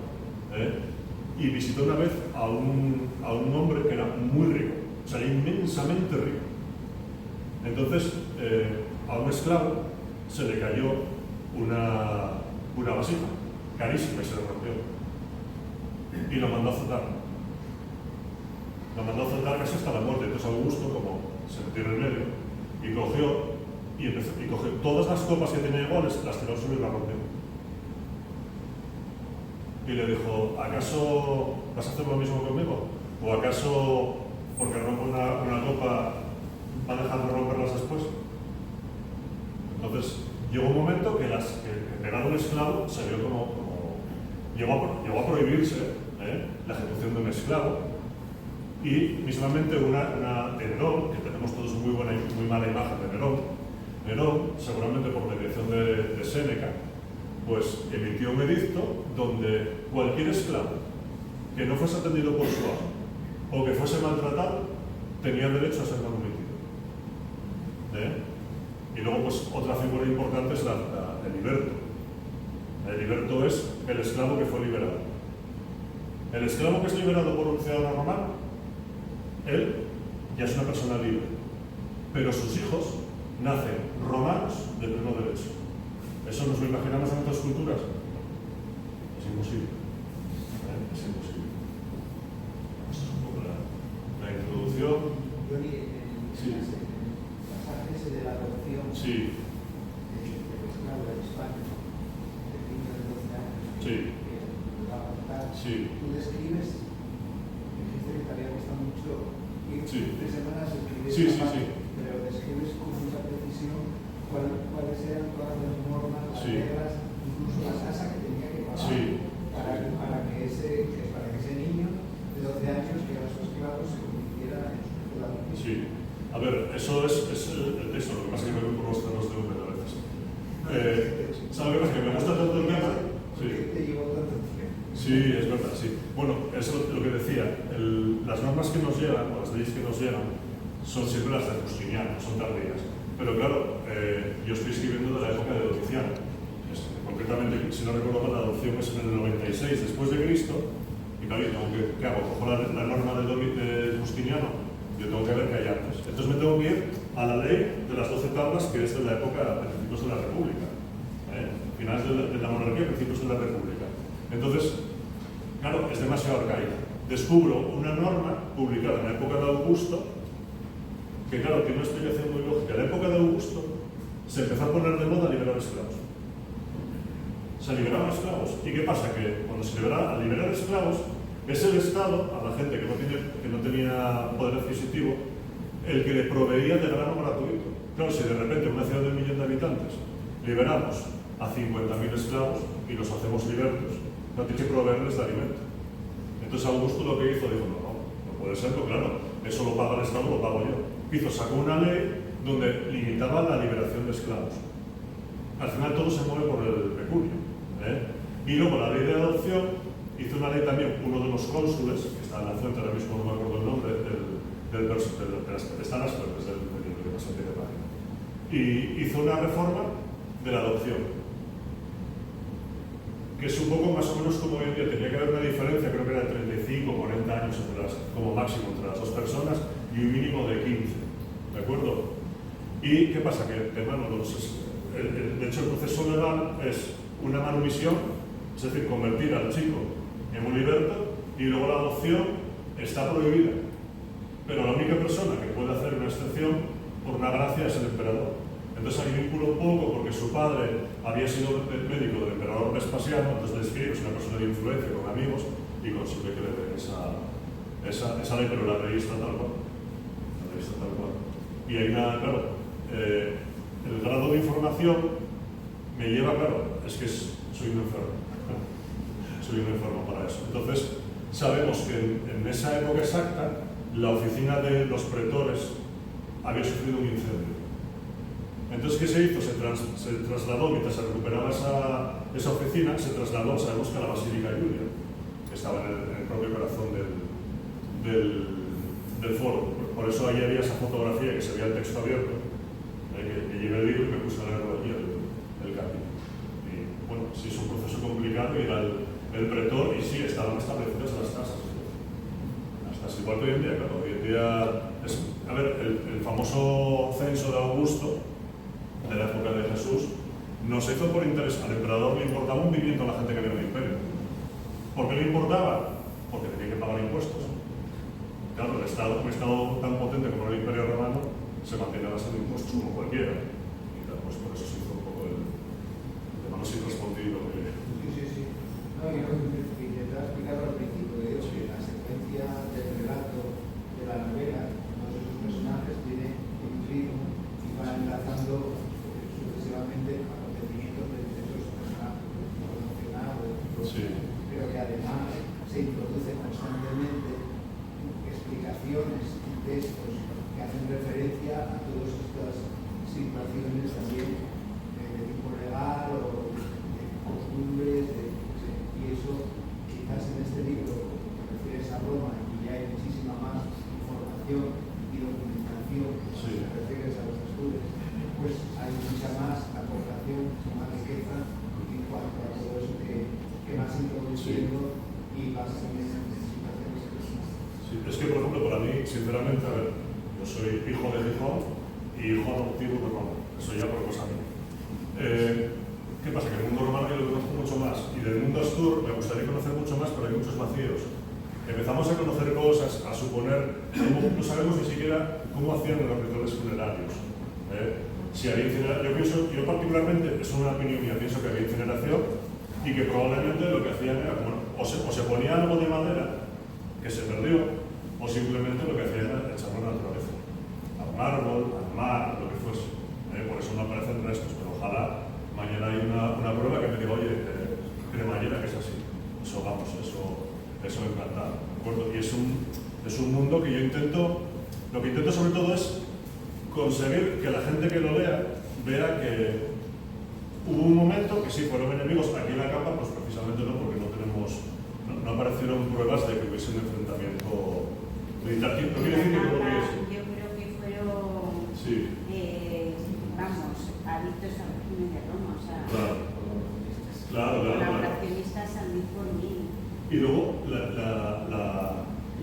y visitó una vez a un hombre que era muy rico, o sea, inmensamente rico. Entonces, a un esclavo se le cayó una vasija carísima y se le rompió. Y lo mandó a azotar. Lo mandó a azotar casi hasta la muerte. Entonces Augusto, como se metió en el medio, y cogió todas las copas que tenía iguales, las tiró sobre y las rompió. Y le dijo, ¿acaso vas a hacer lo mismo conmigo? ¿O acaso, porque rompo una copa, va a dejar de romperlas después? Entonces, llegó un momento que pegar a un esclavo se vio llegó a prohibirse la ejecución de un esclavo, y mismamente una de Nerón, que tenemos todos muy mala imagen de Nerón, seguramente por mediación de Séneca, pues emitió un edicto donde cualquier esclavo que no fuese atendido por su amo o que fuese maltratado tenía derecho a ser manumitido. Y luego, pues, otra figura importante es el liberto. El liberto es el esclavo que fue liberado. El esclavo que es liberado por un ciudadano romano, él ya es una persona libre, pero sus hijos nacen romanos de pleno derecho. ¿Eso nos lo imaginamos en otras culturas? Es imposible. Es imposible. Esto es un poco la introducción. Yo vi en el pasaje ese de la adopción Sí. del esclavo de España, del niño de 12 años, Sí. que lo va a adoptar. Sí. Tú describes, dijiste que te había costado mucho ir 3 semanas a escribir esa parte, pero describes con mucha precisión cuáles eran todas las normas, las reglas, incluso la tasa que tenía que pagar para que ese niño de 12 años que era su esclavo se convirtiera en su ciudadano. Sí. A ver, eso es el texto, lo que pasa es que me voy por los terrenos de húmedo a veces. ¿Sabes qué pasa? Que me gusta tanto el tema. ¿Por qué te llevó tanto tiempo? Sí, es verdad, sí. Bueno, eso es lo que decía. Las normas que nos llegan, o las leyes que nos llegan, son siempre las de Justiniano, son tardías. Pero claro, yo estoy escribiendo de la época de Domiciano. Concretamente, si no recuerdo mal, la adopción es en el 96 después de Cristo. Y claro, ¿qué hago? Cojo la norma de Justiniano, yo tengo que ver qué hay antes. Entonces me tengo que ir a la ley de las 12 tablas, que es de la época de principios de la República, finales de la monarquía, principios de la República. Entonces, claro, es demasiado arcaica. Descubro una norma publicada en la época de Augusto, que claro, tiene una explicación muy lógica. En la época de Augusto se empezó a poner de moda liberar esclavos. Se liberaban esclavos. ¿Y qué pasa? Que cuando se libera, al liberar esclavos, es el Estado, a la gente que no tenía poder adquisitivo, el que le proveía de grano gratuito. Claro, si de repente en una ciudad de 1 millón de habitantes liberamos a 50.000 esclavos y los hacemos libertos, no tiene que proveerles de alimento. Entonces Augusto lo que hizo, dijo, no puede serlo, claro, eso lo paga el Estado, lo pago yo. Sacó una ley donde limitaba la liberación de esclavos. Al final todo se mueve por el pecunio. Y luego la ley de adopción hizo una ley también, uno de los cónsules, que está en la fuente, ahora mismo no me acuerdo el nombre, están las fuentes del libro que pasó de página. Y hizo una reforma de la adopción, que es un poco más o menos como hoy en día. Tenía que haber una diferencia, creo que era de 35 o 40 años como máximo entre las dos personas y un mínimo de 15, ¿de acuerdo? ¿Y qué pasa? Que de hecho el proceso legal es una manumisión, es decir, convertir al chico en un liberto, y luego la adopción está prohibida. Pero la única persona que puede hacer una excepción por una gracia es el emperador. Entonces ahí vinculo un poco porque su padre había sido el médico del emperador Vespasiano, entonces le escribe, es una persona de influencia con amigos y consigue que le den esa ley, pero la ley está tal cual. La ley está tal cual. Y hay claro, el grado de información me lleva, claro, es que soy un enfermo. Soy un enfermo para eso. Entonces sabemos que en esa época exacta la oficina de los pretores había sufrido un incendio. Entonces, ¿qué se hizo? Se trasladó, mientras se recuperaba esa oficina, se trasladó, sabemos que a la Basílica Julia, que estaba en el propio corazón del foro. Por eso ahí había esa fotografía que se veía el texto abierto, que llevé el libro y me puse a leerlo allí, el capítulo. Y bueno, sí es un proceso complicado, y era el pretor, y sí, estaban establecidas las tasas. Igual que hoy en día, claro. Hoy en día a ver, el famoso censo de Augusto, de la época de Jesús, no se hizo por interés. Al emperador le importaba un pimiento a la gente que vive en el imperio. ¿Por qué le importaba? Porque tenía que pagar impuestos. Claro, un Estado tan potente como el Imperio Romano se mantiene a base de impuestos como cualquiera. Y tal, pues por eso se hizo un poco el tema sin respondido. Sí. No, yo intentaba explicarlo al principio, de hecho, que la secuencia del relato de la novela, todos esos personajes tienen un ritmo y van enlazando sucesivamente acontecimientos de esos personajes emocionados, pero que además se introduce constantemente explicaciones y textos que hacen referencia a todas estas situaciones también de tipo legal o de costumbres, y eso quizás en este libro te refieres a Roma y ya hay muchísima más información y documentación si te refieres a los estudios, pues hay mucha más aportación, mucha más riqueza en cuanto a todo eso que vas introduciendo y vas también en situaciones personales. Sí, es que, por ejemplo, para mí, sinceramente, a ver, yo soy hijo de Gijón y hijo adoptivo de Roma. Eso ya por cosa mía. ¿Qué pasa? Que el mundo romano yo lo conozco mucho más, y del mundo astur me gustaría conocer mucho más, pero hay muchos vacíos. Empezamos a conocer cosas, a suponer, no sabemos ni siquiera cómo hacían los rituales funerarios. Si había incineración, yo particularmente, es una opinión mía, pienso que había incineración y que probablemente lo que hacían era, o se ponía algo de madera que se perdió, o simplemente lo que hacían era echarlo a la naturaleza, al mármol, al mar, lo que fuese. Por eso no aparecen restos, pero ojalá mañana hay una prueba que me diga, oye, cremallera, que es así. Eso vamos, eso encantado, ¿de acuerdo? Y es un mundo que yo intento, lo que intento sobre todo es conseguir que la gente que lo lea vea que hubo un momento que sí fueron enemigos. Aquí en la capa, pues precisamente no, porque no aparecieron pruebas de que hubiese un enfrentamiento militar. ¿No quiere decir que no lo hubiese? Yo creo que fueron, sí. Vamos, adictos al régimen de Roma, o sea, claro. colaboracionistas al 1000%. Y luego,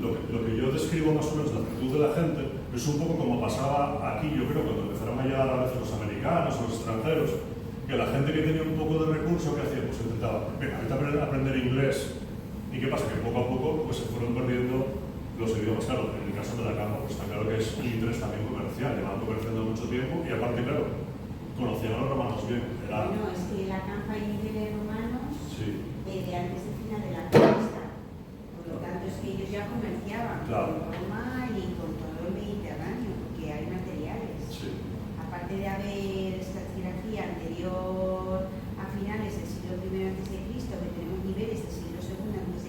lo que yo describo más o menos, la actitud de la gente, Es un poco como pasaba aquí, yo creo, cuando empezaron a llegar a veces los americanos o los extranjeros, que la gente que tenía un poco de recurso, ¿qué hacía? Pues intentaba, venga, vete a aprender inglés. ¿Y qué pasa? Que poco a poco pues, se fueron perdiendo los idiomas. Claro, en el caso de la Campa, pues está claro que es un interés también comercial, llevaban comerciando mucho tiempo y aparte, claro, conocían a los romanos bien. Era... Bueno, es que la Campa y de romanos, sí. de antes del final de la conquista, por lo tanto es que ellos ya comerciaban Claro. con Roma y con todo el Mediterráneo, porque hay materiales. Sí. Aparte de haber estratigrafía anterior a finales del siglo I a.C., que tenemos niveles del siglo II a.C.,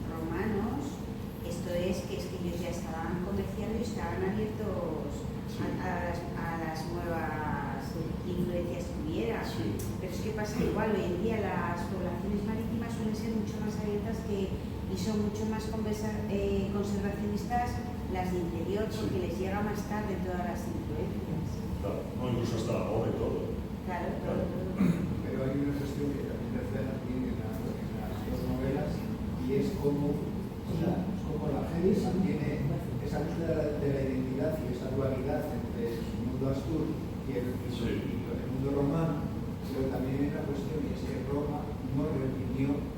romanos, esto es que ellos ya estaban comerciando y estaban abiertos a las nuevas influencias que hubiera. Sí. Pero es que pasa igual, hoy en día las poblaciones marítimas suelen ser mucho más abiertas y son mucho más conservacionistas las de interior, porque les llega más tarde todas las influencias. Claro. No, incluso hasta la moda y todo. Claro, todo. Pero hay una cuestión que también refleja bien en las dos novelas, y es cómo la gente mantiene esa búsqueda de la identidad y esa dualidad entre su mundo astur y el mundo romano, pero también hay una cuestión, y es que Roma no reprimió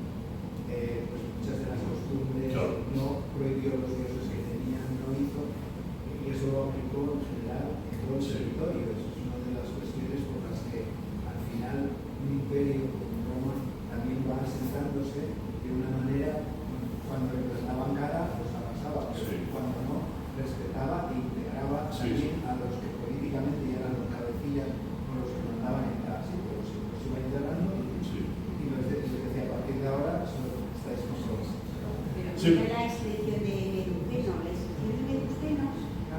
pues muchas de las costumbres, claro. no prohibió los dioses que tenían, no hizo, y eso lo aplicó en general en todo el territorio. Eso es una de las cuestiones por las que al final un imperio como Roma también va asentándose de una manera, cuando le plantaban cara, pues arrasaba, pero cuando no, respetaba e integraba también a los que políticamente eran los cabecillas o los que mandaban en cada sitio, los iba integrando y les decía, a partir de ahora estáis con nosotros. Pero mira la excepción de Medusteno. La excepción de Medusteno,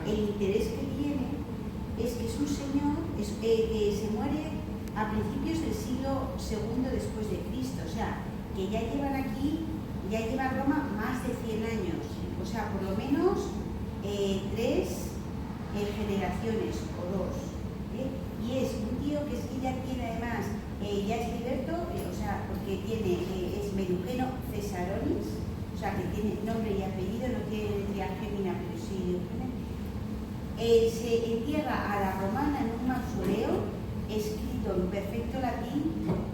el interés que tiene es que es un señor que se muere a principios del siglo II después de Cristo, o sea, que ya llevan aquí, ya lleva Roma más de 100 años, o sea, por lo menos 3 generaciones o 2. Y es un tío que ya tiene además, ya es liberto, o sea, porque es Medugeno Cesaronis, o sea, que tiene nombre y apellido, no tiene letría fémina, pero sí. Se entierra a la romana en un mausoleo escrito en perfecto latín,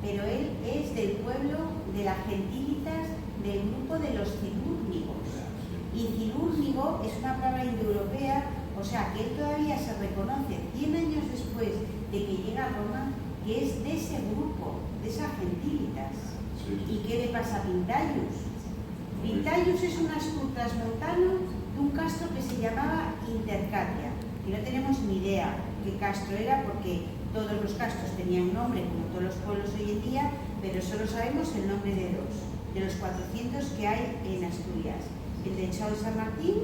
pero él es del pueblo de las gentilitas del grupo de los cilúrnigos. Y cilúrnigo es una palabra indoeuropea, o sea, que él todavía se reconoce 100 años después de que llega a Roma, que es de ese grupo, de esas gentilitas. ¿Y qué le pasa a Pintallus? Pintallus es un astur transmontano de un castro que se llamaba Intercatia, que no tenemos ni idea qué castro era, porque todos los castros tenían nombre, como todos los pueblos hoy en día, pero solo sabemos el nombre de 2, de los 400 que hay en Asturias, el de Chao de San Martín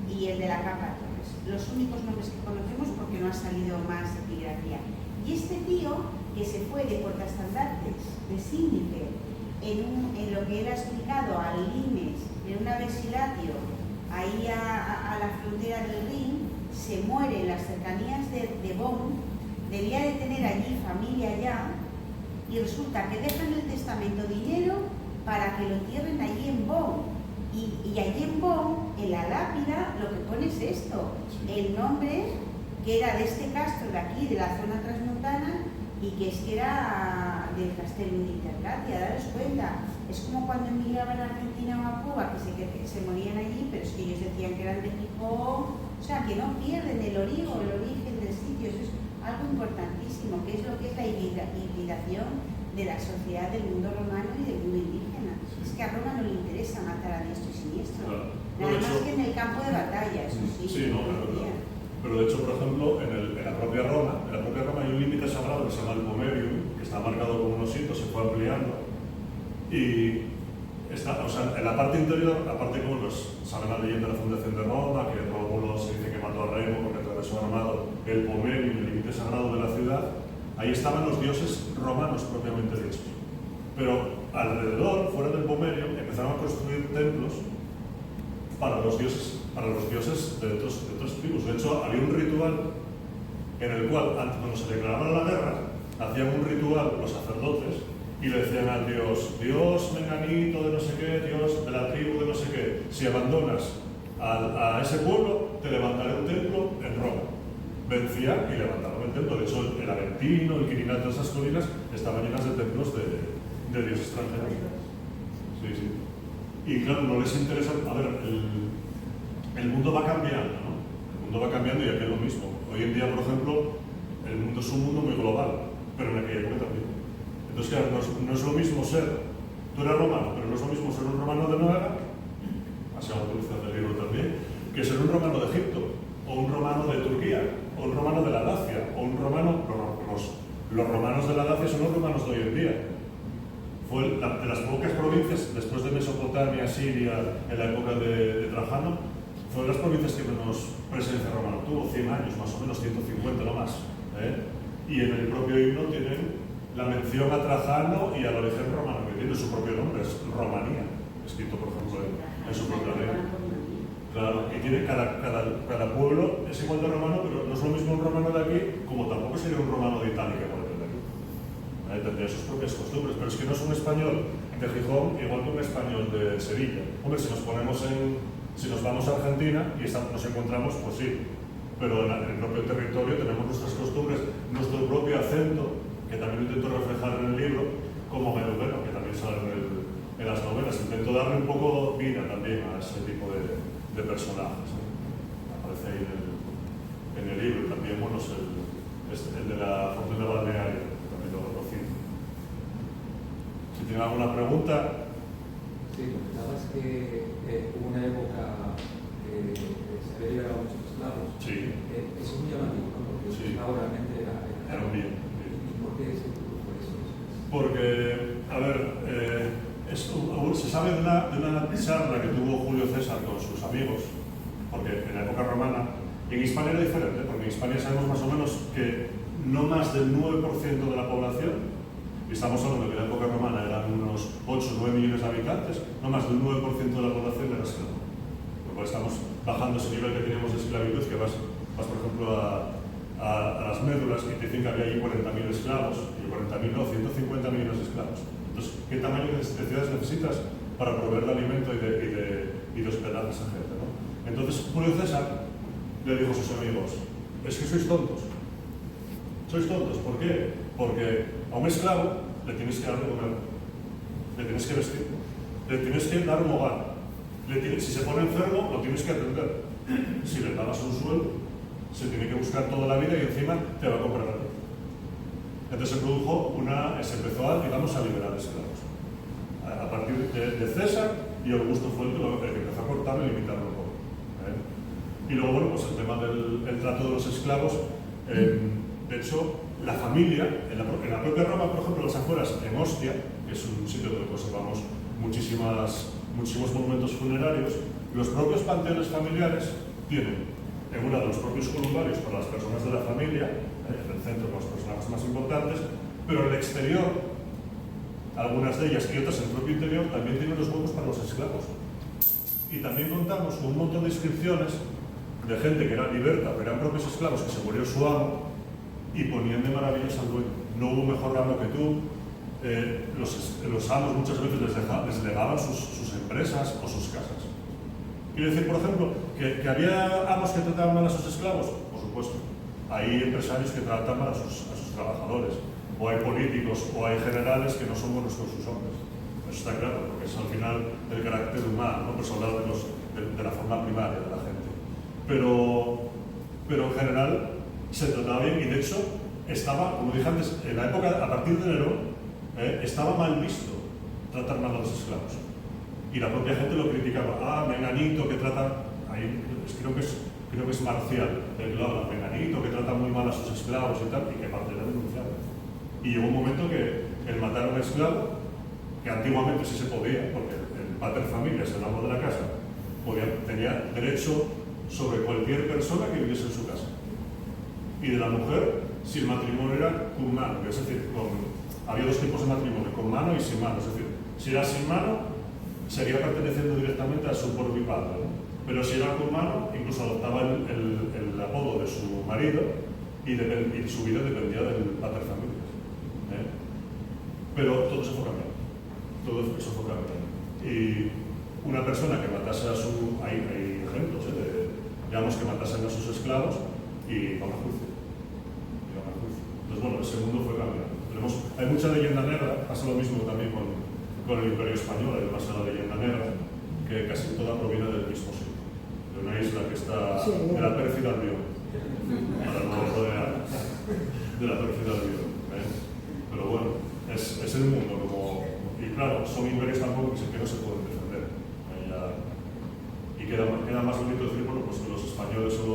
y el de la Capa Torres. Los únicos nombres que conocemos porque no ha salido más epigrafía. Y este tío, que se fue de portaestandartes de Síndice, en lo que él ha explicado al Limes, en un vesilatio, ahí a la frontera del Rin, se muere en las cercanías de Bonn, debía de tener allí familia ya, y resulta que dejan en el testamento dinero para que lo entierren allí en Bonn. Y allí en Bonn, en la lápida, lo que pone es esto, el nombre que era de este castro de aquí, de la zona transmontana, y que es que era del Castello de Intercatia. Daros cuenta, es como cuando emigraban a Argentina o a Cuba, que se morían allí, pero es que ellos decían que eran de Gijón, o sea, que no pierden el origen del sitio. Eso es algo importantísimo, que es lo que es la hibridación de la sociedad del mundo romano y del mundo indígena. Es que a Roma no le interesa matar a diestro y siniestro, nada más que en el campo de batalla, eso sí. Pero de hecho, por ejemplo, en la propia Roma hay un límite sagrado que se llama el Pomerium, que está marcado con unos hitos, se fue ampliando, y está, o sea, en la parte interior, aparte como saben la leyenda de la fundación de Roma, que Rómulo se dice que mató a Remo porque atravesó armado el Pomerium, el límite sagrado de la ciudad, ahí estaban los dioses romanos propiamente dichos. Pero alrededor, fuera del Pomerium, empezaron a construir templos para los dioses de otras tribus. De hecho, había un ritual en el cual, antes, cuando se declaraba la guerra, hacían un ritual los sacerdotes y le decían al Dios menganito de no sé qué, Dios de la tribu de no sé qué, si abandonas a ese pueblo, te levantaré un templo en Roma. Vencían y levantaron el templo. De hecho, el Aventino, el Quirinal, todas esas colinas estaban llenas de templos de dioses extranjeros. Sí, sí. Y claro, no les interesa. A ver, el mundo va cambiando, ¿no? El mundo va cambiando y aquí es lo mismo. Hoy en día, por ejemplo, el mundo es un mundo muy global, pero en aquella época también. Entonces, claro, no es lo mismo ser. Tú eres romano, pero no es lo mismo ser un romano de Noruega, así a la publicidad del libro también, que ser un romano de Egipto, o un romano de Turquía, o un romano de la Dacia, o un romano. Los romanos de la Dacia son los romanos de hoy en día. Fue de las pocas provincias, después de Mesopotamia, Siria, en la época de Trajano, fue de las provincias que menos presencia romana tuvo, 100 años, más o menos, 150, no más. Y en el propio himno tienen la mención a Trajano y al origen romano, que tiene su propio nombre, es Romanía, escrito, por ejemplo, en su propia lengua. Claro, y tiene cada pueblo es igual de romano, pero no es lo mismo un romano de aquí, como tampoco sería un romano de Italia que puede tener. Tendría sus propias costumbres, pero es que no es un español de Gijón igual que un español de Sevilla. Hombre, si nos vamos a Argentina y nos encontramos, pues sí, pero en el propio territorio tenemos nuestras costumbres, nuestro propio acento, que también lo intento reflejar en el libro, como Medugeno, que también sale en las novelas. Intento darle un poco vida también a ese tipo de personajes. Aparece ahí en el libro. También, bueno, es el de la fortuna balnearia, que también lo cito. Si tienen alguna pregunta. Sí, comentabas que hubo una época que se había liberado muchos esclavos. Sí. Eso es muy llamativo, ¿no? Porque el esclavo realmente era un bien. ¿Por qué se produjo eso? Porque, a ver, se sabe de una charla que tuvo Julio César con sus amigos, porque en la época romana, en Hispania era diferente, porque en Hispania sabemos más o menos que no más del 9% de la población, y estamos hablando de que en la época romana eran unos 8 o 9 millones de habitantes, no más del 9% de la población era esclavo. Por lo cual estamos bajando ese nivel que teníamos de esclavitud, que vas por ejemplo, a las médulas y te dicen que había allí 40.000 esclavos, y 40.000 no, 150 millones de esclavos. Entonces, ¿qué tamaño de ciudades necesitas para proveer de alimento y de hospedar a esa gente, ¿no? Entonces, Julio César le dijo a sus amigos, es que sois tontos. Sois tontos, ¿por qué? Porque a un esclavo le tienes que dar de comer, le tienes que vestir, le tienes que dar un hogar, si se pone enfermo, lo tienes que atender. Si le pagas un sueldo, se tiene que buscar toda la vida y encima te va a comprar a ti. Entonces se empezó a liberar esclavos. A partir de César, y Augusto fue el que empezó a cortarlo y limitarlo un poco. Y luego, bueno, pues el tema del trato de los esclavos, de hecho, la familia, en la propia Roma, por ejemplo, las afueras, en Ostia, que es un sitio donde conservamos muchísimos monumentos funerarios, los propios panteones familiares tienen en uno de los propios columbaриos para las personas de la familia, en el centro con los personajes más importantes, pero en el exterior, algunas de ellas y otras en el propio interior, también tienen los huecos para los esclavos. Y también contamos con un montón de inscripciones de gente que era liberta, pero eran propios esclavos que se murió su amo y ponían de maravillas al dueño. No hubo mejor amo que tú. Los amos muchas veces les legaban sus empresas o sus casas. Quiero decir, por ejemplo, que había amos que trataban mal a sus esclavos, por supuesto. Hay empresarios que tratan mal a sus trabajadores, o hay políticos, o hay generales que no son buenos con sus hombres. Eso está claro, porque es al final el carácter humano, ¿no? Pues hablar de la forma primaria de la gente. Pero en general se trataba bien y de hecho estaba, como dije antes, en la época, a partir de Nerón, estaba mal visto tratar mal a los esclavos. Y la propia gente lo criticaba. Menganito que trata, creo que es Marcial, el que lo habla, Menganito que trata muy mal a sus esclavos y tal, y que parte era denunciado. Y llegó un momento que el matar a un esclavo, que antiguamente sí se podía, porque el pater familias, el amo de la casa, tenía derecho sobre cualquier persona que viviese en su casa. Y de la mujer, si el matrimonio era con mano, es decir, había dos tipos de matrimonio, con mano y sin mano. Es decir, si era sin mano, seguía perteneciendo directamente a su propio padre, ¿no? Pero si era con mano, incluso adoptaba el apodo de su marido y su vida dependía del pater familias. Pero todo eso fue cambiando. Todo eso fue cambiando. Y una persona que matase a su... Hay ejemplos digamos, que matasen a sus esclavos y van a juicio. Entonces, bueno, ese mundo fue cambiando. Hay mucha leyenda negra, pasa lo mismo también con el Imperio Español, hay demasiada leyenda negra, que casi toda proviene del mismo sitio, de una isla que está de la pérfida Albión, para no rodear de la pérfida Albión. Pero bueno, es el mundo como... Y claro, son imperios tampoco que no se pueden defender. Y queda más bonito decir, bueno, pues que los españoles o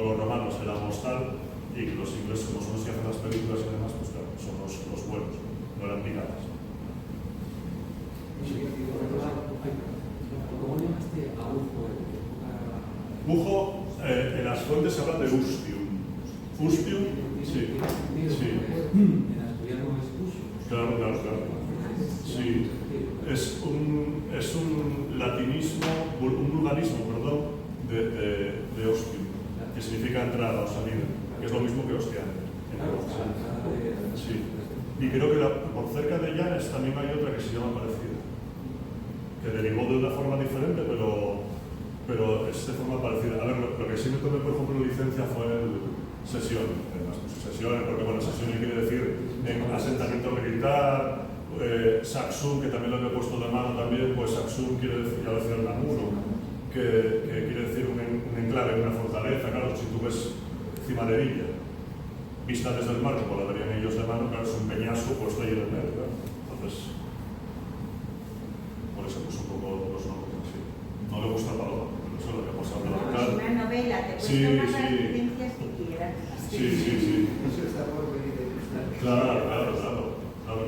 los romanos éramos tal, y que los ingleses, como son los que hacen las películas y demás, pues claro, son los buenos, no eran piratas. ¿Cómo llamaste a Bujo? Bujo, en las fuentes se habla de Ustium. Ustium, sí. En asturiano es Bujo. Claro. Sí. Es un latinismo, un vulgarismo, perdón, de Ostium, que significa entrada o salida, que es lo mismo que hostia. Sí. Y creo que por cerca de Llanes también hay otra que se llama parecida, que derivó de una forma diferente, pero es de forma parecida. A ver, lo que sí me tomé, por ejemplo, licencia fue el sesión, sesiones, porque bueno, sesión quiere decir en asentamiento militar, Saxum, que también lo había puesto de mano también, pues Saxum quiere decir, ya decía el Namuro, que quiere decir un enclave, una fortaleza. Claro, si tú ves Cimaderilla, vista desde el mar, como la verían ellos de mano, claro, es un peñasco puesto ahí en el medio, ¿verdad? Entonces, por eso pues un poco los nombres así. No le gusta Paloma, pero eso es lo que hemos hablado. No, Claro. es una novela, te puedes Sí, tomar sí. las licencias que quieras. Sí. Eso está por venir de cristal. Claro,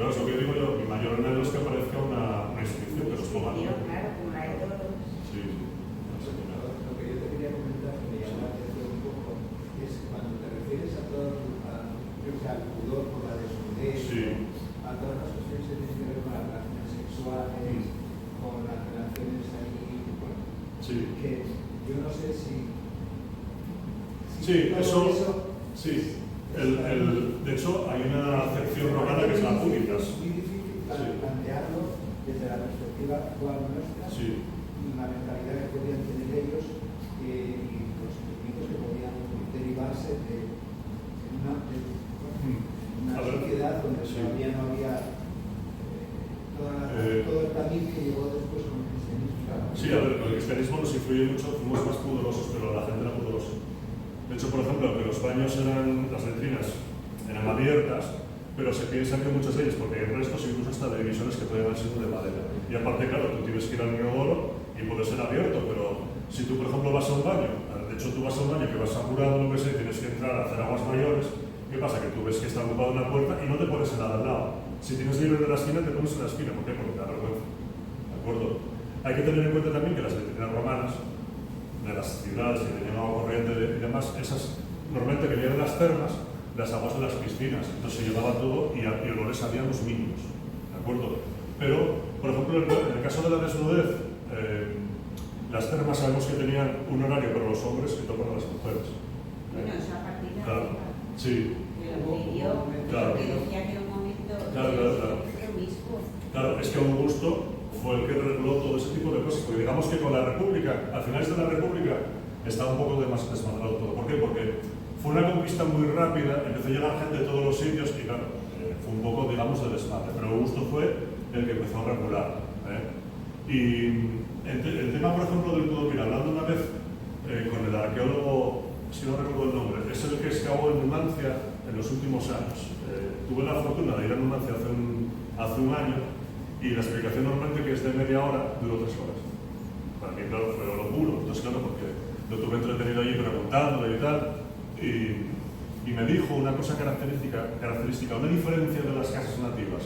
es lo que digo yo, mi mayor anhelo es que aparezca una inscripción que nos ponga. Claro, como la de todos. Sí. No sé qué nada. Lo que yo te quería comentar, que me llamó la atención un poco, es cuando te refieres a todo, al pudor por la desnudez, Sí. a todas las cuestiones que tienen que ver con las relaciones sexuales, con las relaciones ahí, bueno, Sí. que yo no sé si Sí, todo eso. Sí. De hecho, hay una acepción romana que es la punitas. Es muy difícil plantearlo desde la perspectiva actual nuestra, Sí. la mentalidad que podían tener ellos y los sentimientos que podían derivarse de una sociedad donde todavía no había todo el tamiz que llegó después con el cristianismo. Sí, a ver, con el cristianismo nos influye mucho, fuimos más pudorosos, pero la gente era pudorosa. De hecho, por ejemplo, que los baños las letrinas eran abiertas, pero se piensa que muchas de ellas, porque hay restos incluso hasta de divisiones que pueden haber sido de madera. Y aparte, claro, tú tienes que ir al inodoro y puede ser abierto, pero si tú, por ejemplo, vas a un baño, de hecho tú vas a un baño que vas apurado, lo que sé, tienes que entrar a hacer aguas mayores, ¿qué pasa? Que tú ves que está ocupada una puerta y no te pones en nada al lado. Si tienes libre de la esquina, te pones en la esquina. ¿Por qué? Porque te da vergüenza. ¿De acuerdo? Hay que tener en cuenta también que las letrinas romanas, de las ciudades que tenían agua corriente y demás, esas normalmente que vienen las termas, las aguas de las piscinas, entonces se llevaba todo y olores habían los mínimos, ¿de acuerdo? Pero, por ejemplo, en el caso de la desnudez, las termas sabemos que tenían un horario para los hombres y otro para las mujeres. Bueno, eso a partir de Claro, sí. de lo que dio, Claro. que decía que en un momento Claro. promiscuo. Claro, es que Augusto fue el que reguló todo ese tipo de cosas, porque digamos que con la República, a finales de la República, estaba un poco desmadrado todo. ¿Por qué? Porque fue una conquista muy rápida, empezó a llegar gente de todos los sitios y claro, fue un poco, digamos, de desmadre. Pero Augusto fue el que empezó a regular. Y el tema, por ejemplo, del pudor, mira, hablando una vez con el arqueólogo, si no recuerdo el nombre, es el que excavó en Numancia en los últimos años. Tuve la fortuna de ir a Numancia hace un año y la explicación normalmente que es de media hora duró 3 horas. Para mí, claro, fue oro puro. Entonces, claro, porque lo tuve entretenido allí preguntándole y tal. Y me dijo una cosa característica, una diferencia de las casas nativas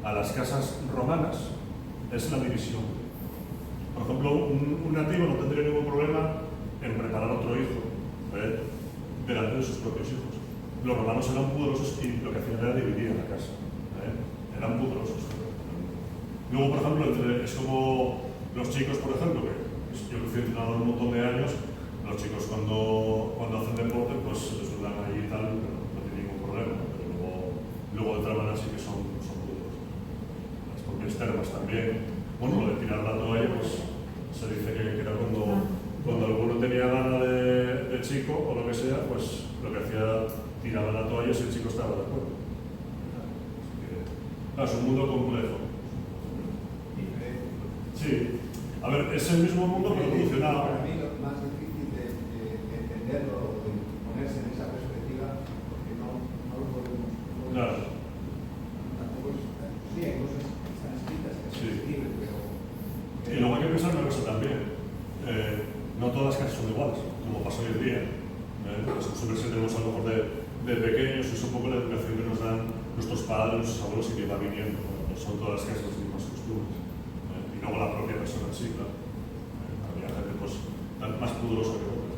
a las casas romanas es la división. Por ejemplo, un nativo no tendría ningún problema en preparar otro hijo delante de sus propios hijos. Los romanos eran pudorosos y lo que hacían era dividir la casa. Eran pudorosos. Luego, por ejemplo, es como los chicos, por ejemplo, que yo que fui entrenador un montón de años, los chicos cuando hacen deporte, pues se desnudan allí y tal, pero no tienen ningún problema. Pero luego de otra manera sí que son puros. Las propias termas también. Bueno, lo de tirar la toalla, pues se dice que era cuando cuando alguno tenía gana de chico o lo que sea, pues lo que hacía, tiraba la toalla si el chico estaba de acuerdo. Es un mundo complejo. Sí. A ver, es el mismo mundo pero evolucionado. Para mí lo más difícil de entenderlo o de ponerse en esa perspectiva, porque no lo podemos. Claro. Tampoco es, sí, hay cosas que están escritas que se escriben, pero. Y luego hay que pensar una cosa también. No todas las casas son iguales, como pasa hoy en día. Las costumbres que tenemos a lo mejor de pequeños es un poco la educación que nos dan nuestros padres, nuestros abuelos y que va viniendo. No son todas las casas las mismas costumbres. Y luego la propia persona en sí, claro. Había gente pues, más pudorosa que otra.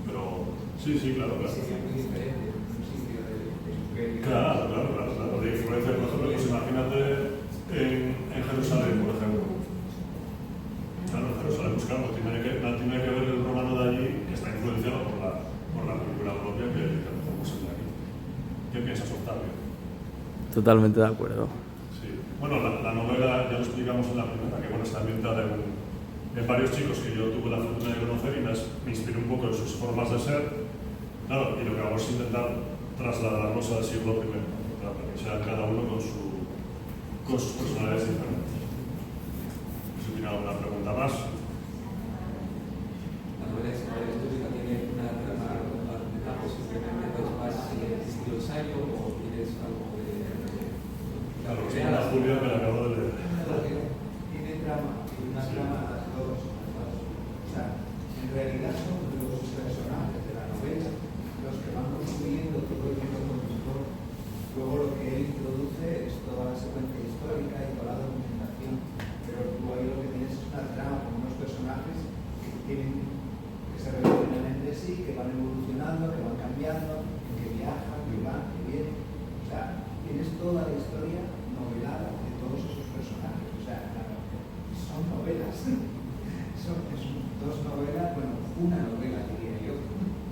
Pero sí, claro. Sería muy diferente en un sitio de su Claro. De influencia, por ejemplo, pues imagínate en Jerusalén, por ejemplo. Claro, en Jerusalén, pues claro, tiene que ver el romano de allí, que está influenciado por la cultura propia que tenemos de aquí. ¿Qué piensas, Octavio? Totalmente de acuerdo. Sí. Bueno, la novela ya lo explicamos en la primera, que bueno, está ambientada en varios chicos que yo tuve la fortuna de conocer y me inspiré un poco en sus formas de ser. Claro, y lo que vamos a intentar trasladarnos al siglo I, para que sea cada uno con sus personalidades diferentes. Si tiene alguna pregunta más. La novela histórica tiene una trama argumental, simplemente es más estilo ensayo o tienes algo de. Claro, es una Julia que la acabo de leer. Tiene trama, tiene una trama a las dos. O sea, en realidad son los personajes de la novela los que van construyendo todo el mundo conductor. Luego lo que él introduce es toda la secuencia histórica y toda la documentación. Pero tú ahí lo que tienes es una trama con unos personajes que se relacionan entre sí, que van evolucionando, que van cambiando, que viajan, que van, que vienen. O sea, tienes toda la historia novelada de todos esos personajes. O sea, son novelas. Son dos novelas, bueno, una novela diría yo.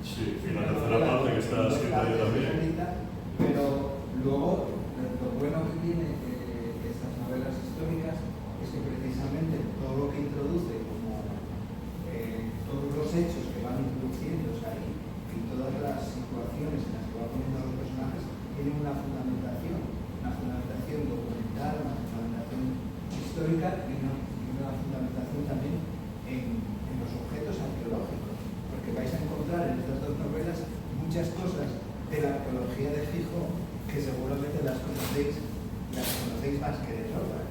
Sí, y la tercera parte que está escrita yo también. Pero luego, lo bueno que tiene estas novelas históricas es que precisamente todo lo que introduce, como todos los hechos que van introduciéndose ahí y todas las situaciones en las que va poniendo a los personajes, tienen una fundamentación documental, una fundamentación histórica y una fundamentación también en los objetos arqueológicos, porque vais a encontrar en estas dos novelas muchas cosas de la arqueología de Gijón que seguramente las conocéis más que de otras.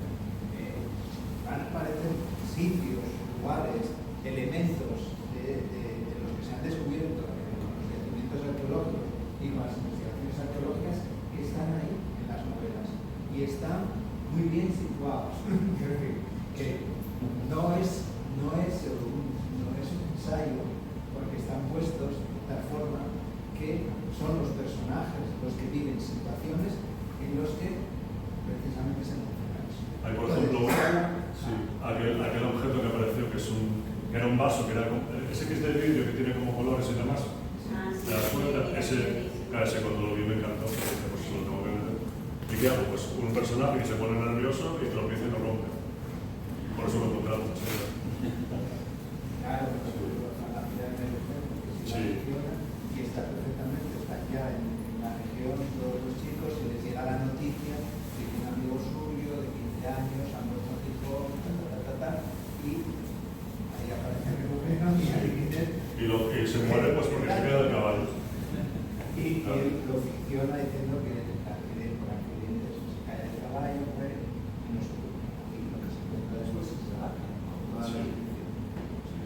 Van a aparecer sitios, lugares, elementos de los que se han descubierto con los yacimientos arqueológicos y con las investigaciones arqueológicas que están ahí en las novelas y están muy bien situados. Que no es un ensayo porque están puestos de tal forma que son los personajes los que viven situaciones en los que precisamente se encuentran eso. Hay, por ejemplo, aquel objeto que apareció que era un vaso, que era ese que es de vidrio que tiene como colores y demás. ¿Te das cuenta? Ese cuando lo vi me encantó, pues lo tengo que meter. ¿Y qué hago? Pues un personaje que se pone nervioso y tropieza y lo rompe. Por eso lo encontramos. Claro, la pirámide de Egipto, que se menciona y está perfectamente, está ya en la región, todos los chicos, y les llega la noticia de que un amigo suyo de 15 años ha muerto en Gijón, y ahí aparece el gobierno y ahí dice. Y se muere pues porque se queda el caballo. Y él lo ficciona diciendo que por accidentes se cae el caballo, muere, y no se preocupa. Y lo que se encuentra después es la vaca.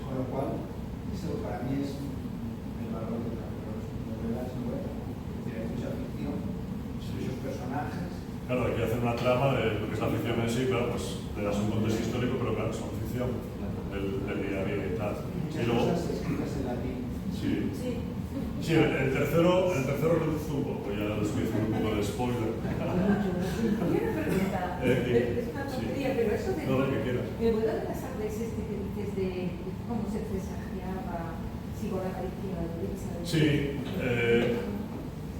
Con lo cual, eso para mí es el valor de las novelas nuevas. Hay mucha ficción, muchos personajes. Claro, hay que hacer una trama de lo que es la ficción en sí, claro, pues le das un contexto histórico, pero claro, son ficción del día a día y tal. Muchas Y luego, cosas escritas en latín. Sí, el tercero reduzco un poco, ya les voy a hacer un poco de spoiler. Yo una pregunta, es una tontería, pero eso de... No, lo que quieras. ¿Me puedo de las veces que dices de cómo se presagiaba, si con la Galicia, la derecha? Sí,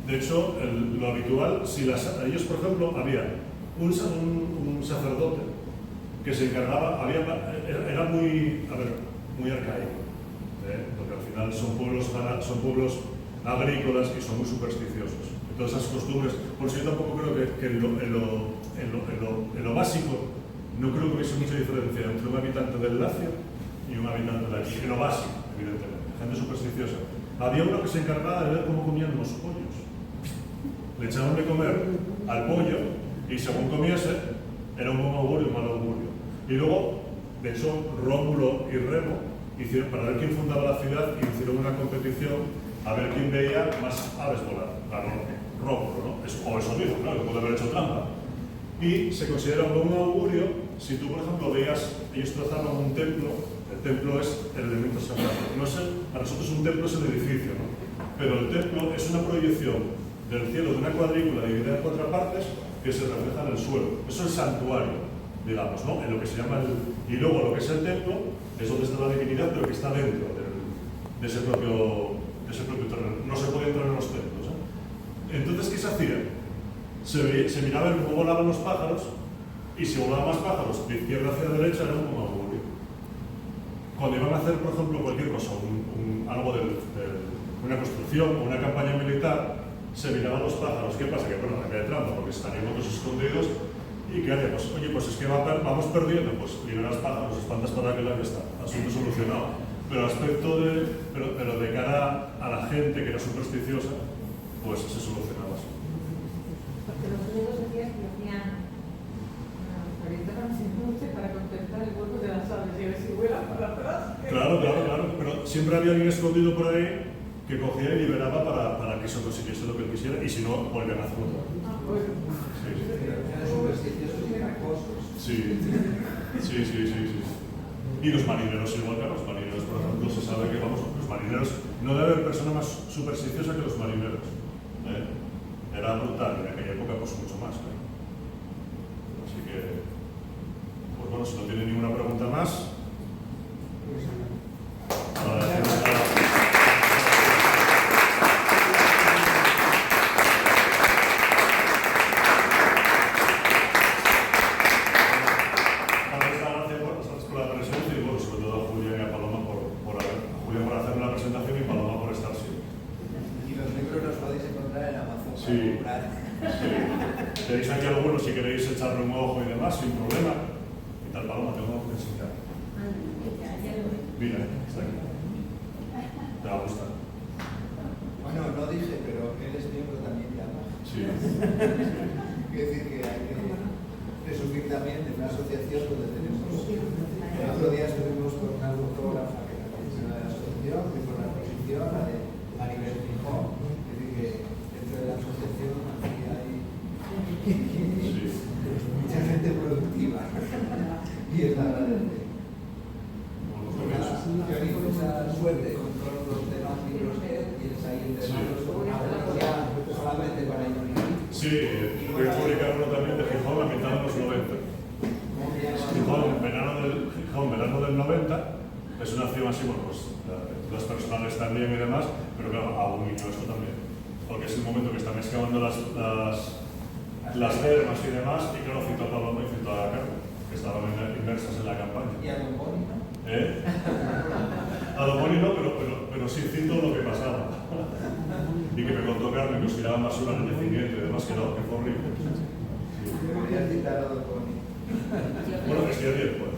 de hecho, lo habitual, ellos, por ejemplo, había un sacerdote que se encargaba, era muy arcaico. porque al final son pueblos agrícolas y son muy supersticiosos. Entonces esas costumbres, por eso yo tampoco creo que en lo básico, no creo que hubiese mucha diferencia entre un habitante del Lacio y un habitante de aquí, en lo básico, evidentemente, gente supersticiosa. Había uno que se encargaba de ver cómo comían los pollos. Le echaban de comer al pollo y según comiese, era un buen augurio y un mal augurio. Y luego, de hecho, Rómulo y Remo hicieron, para ver quién fundaba la ciudad, hicieron una competición a ver quién veía más aves volar. Claro, Rómulo, ¿no? O eso dijo, claro, que puede haber hecho trampa. Y se considera un buen augurio si tú, por ejemplo, veías, ellos trazaban un templo. El templo es el elemento sagrado. No es para nosotros un templo es el edificio, ¿no? Pero el templo es una proyección del cielo de una cuadrícula dividida en 4 partes que se refleja en el suelo. Eso es santuario, digamos, ¿no? En lo que se llama y luego lo que es el templo es donde está la divinidad, pero que está dentro de ese propio terreno. No se puede entrar en los templos, ¿eh? Entonces, ¿qué se hacía? Se miraba cómo volaban los pájaros, y si volaban más pájaros de izquierda hacia derecha era un buen augurio. Cuando iban a hacer, por ejemplo, cualquier cosa, algo de una construcción o una campaña militar, se miraban los pájaros. ¿Qué pasa? Que bueno, no había trampa porque estarían otros escondidos. ¿Y qué haríamos? Oye, pues es que vamos perdiendo, pues liberas pájaros, espantas para que la está. Asunto solucionado. Pero pero de cara a la gente que era supersticiosa, pues se solucionaba así. Porque los griegos decían que hacían orientaban sin noche para contemplar el vuelo de las aves y ver si vuelan para atrás. Claro, pero siempre había alguien escondido por ahí que cogía y liberaba para que eso consiguiese lo que él quisiera, y si no, volvían a hacerlo todo. Eran supersticiosos y tramposos. Sí. Y los marineros igual, que los marineros, por ejemplo, se sabe que, vamos, los marineros, no debe haber persona más supersticiosa que los marineros. Era brutal, en aquella época pues mucho más. Así que, pues bueno, si no tiene ninguna pregunta más, tenéis aquí algunos si queréis echarle un ojo y demás, sin problema. Y tal, Paloma, tengo que enseñar. Mira, está aquí. Te va a gustar. Bueno, no dije, pero él es miembro también de AMA. Sí. Quiero decir que hay que presumir también de una asociación donde tenemos. El otro día estuvimos con una fotógrafa que también de la asociación, y con la exposición, la de Maribel Fijón. Es decir, que dentro de la asociación aquí hay mucha gente productiva. Y es la verdad. Yo mucha suerte con todos los demás libros que tienes ahí entre manos, solamente para iluminar. Sí, voy a publicar uno también de Gijón a mitad de los 90. Verano del 90, es una acción así, bueno, pues las personales también y demás, pero claro, aún niño esto también, porque es el momento que están excavando las termas y demás, y claro, cito a Paloma y cito a Carmen, que estaban inmersas en la campaña. ¿Y a Don Boni, no? A Don Boni no, pero sí cito lo que pasaba. Y que me contó Carmen que os tiraban basura en el yacimiento y demás, que no, que fue horrible. Deberías citar a Don Boni. Bueno, que estoy a 10, pues.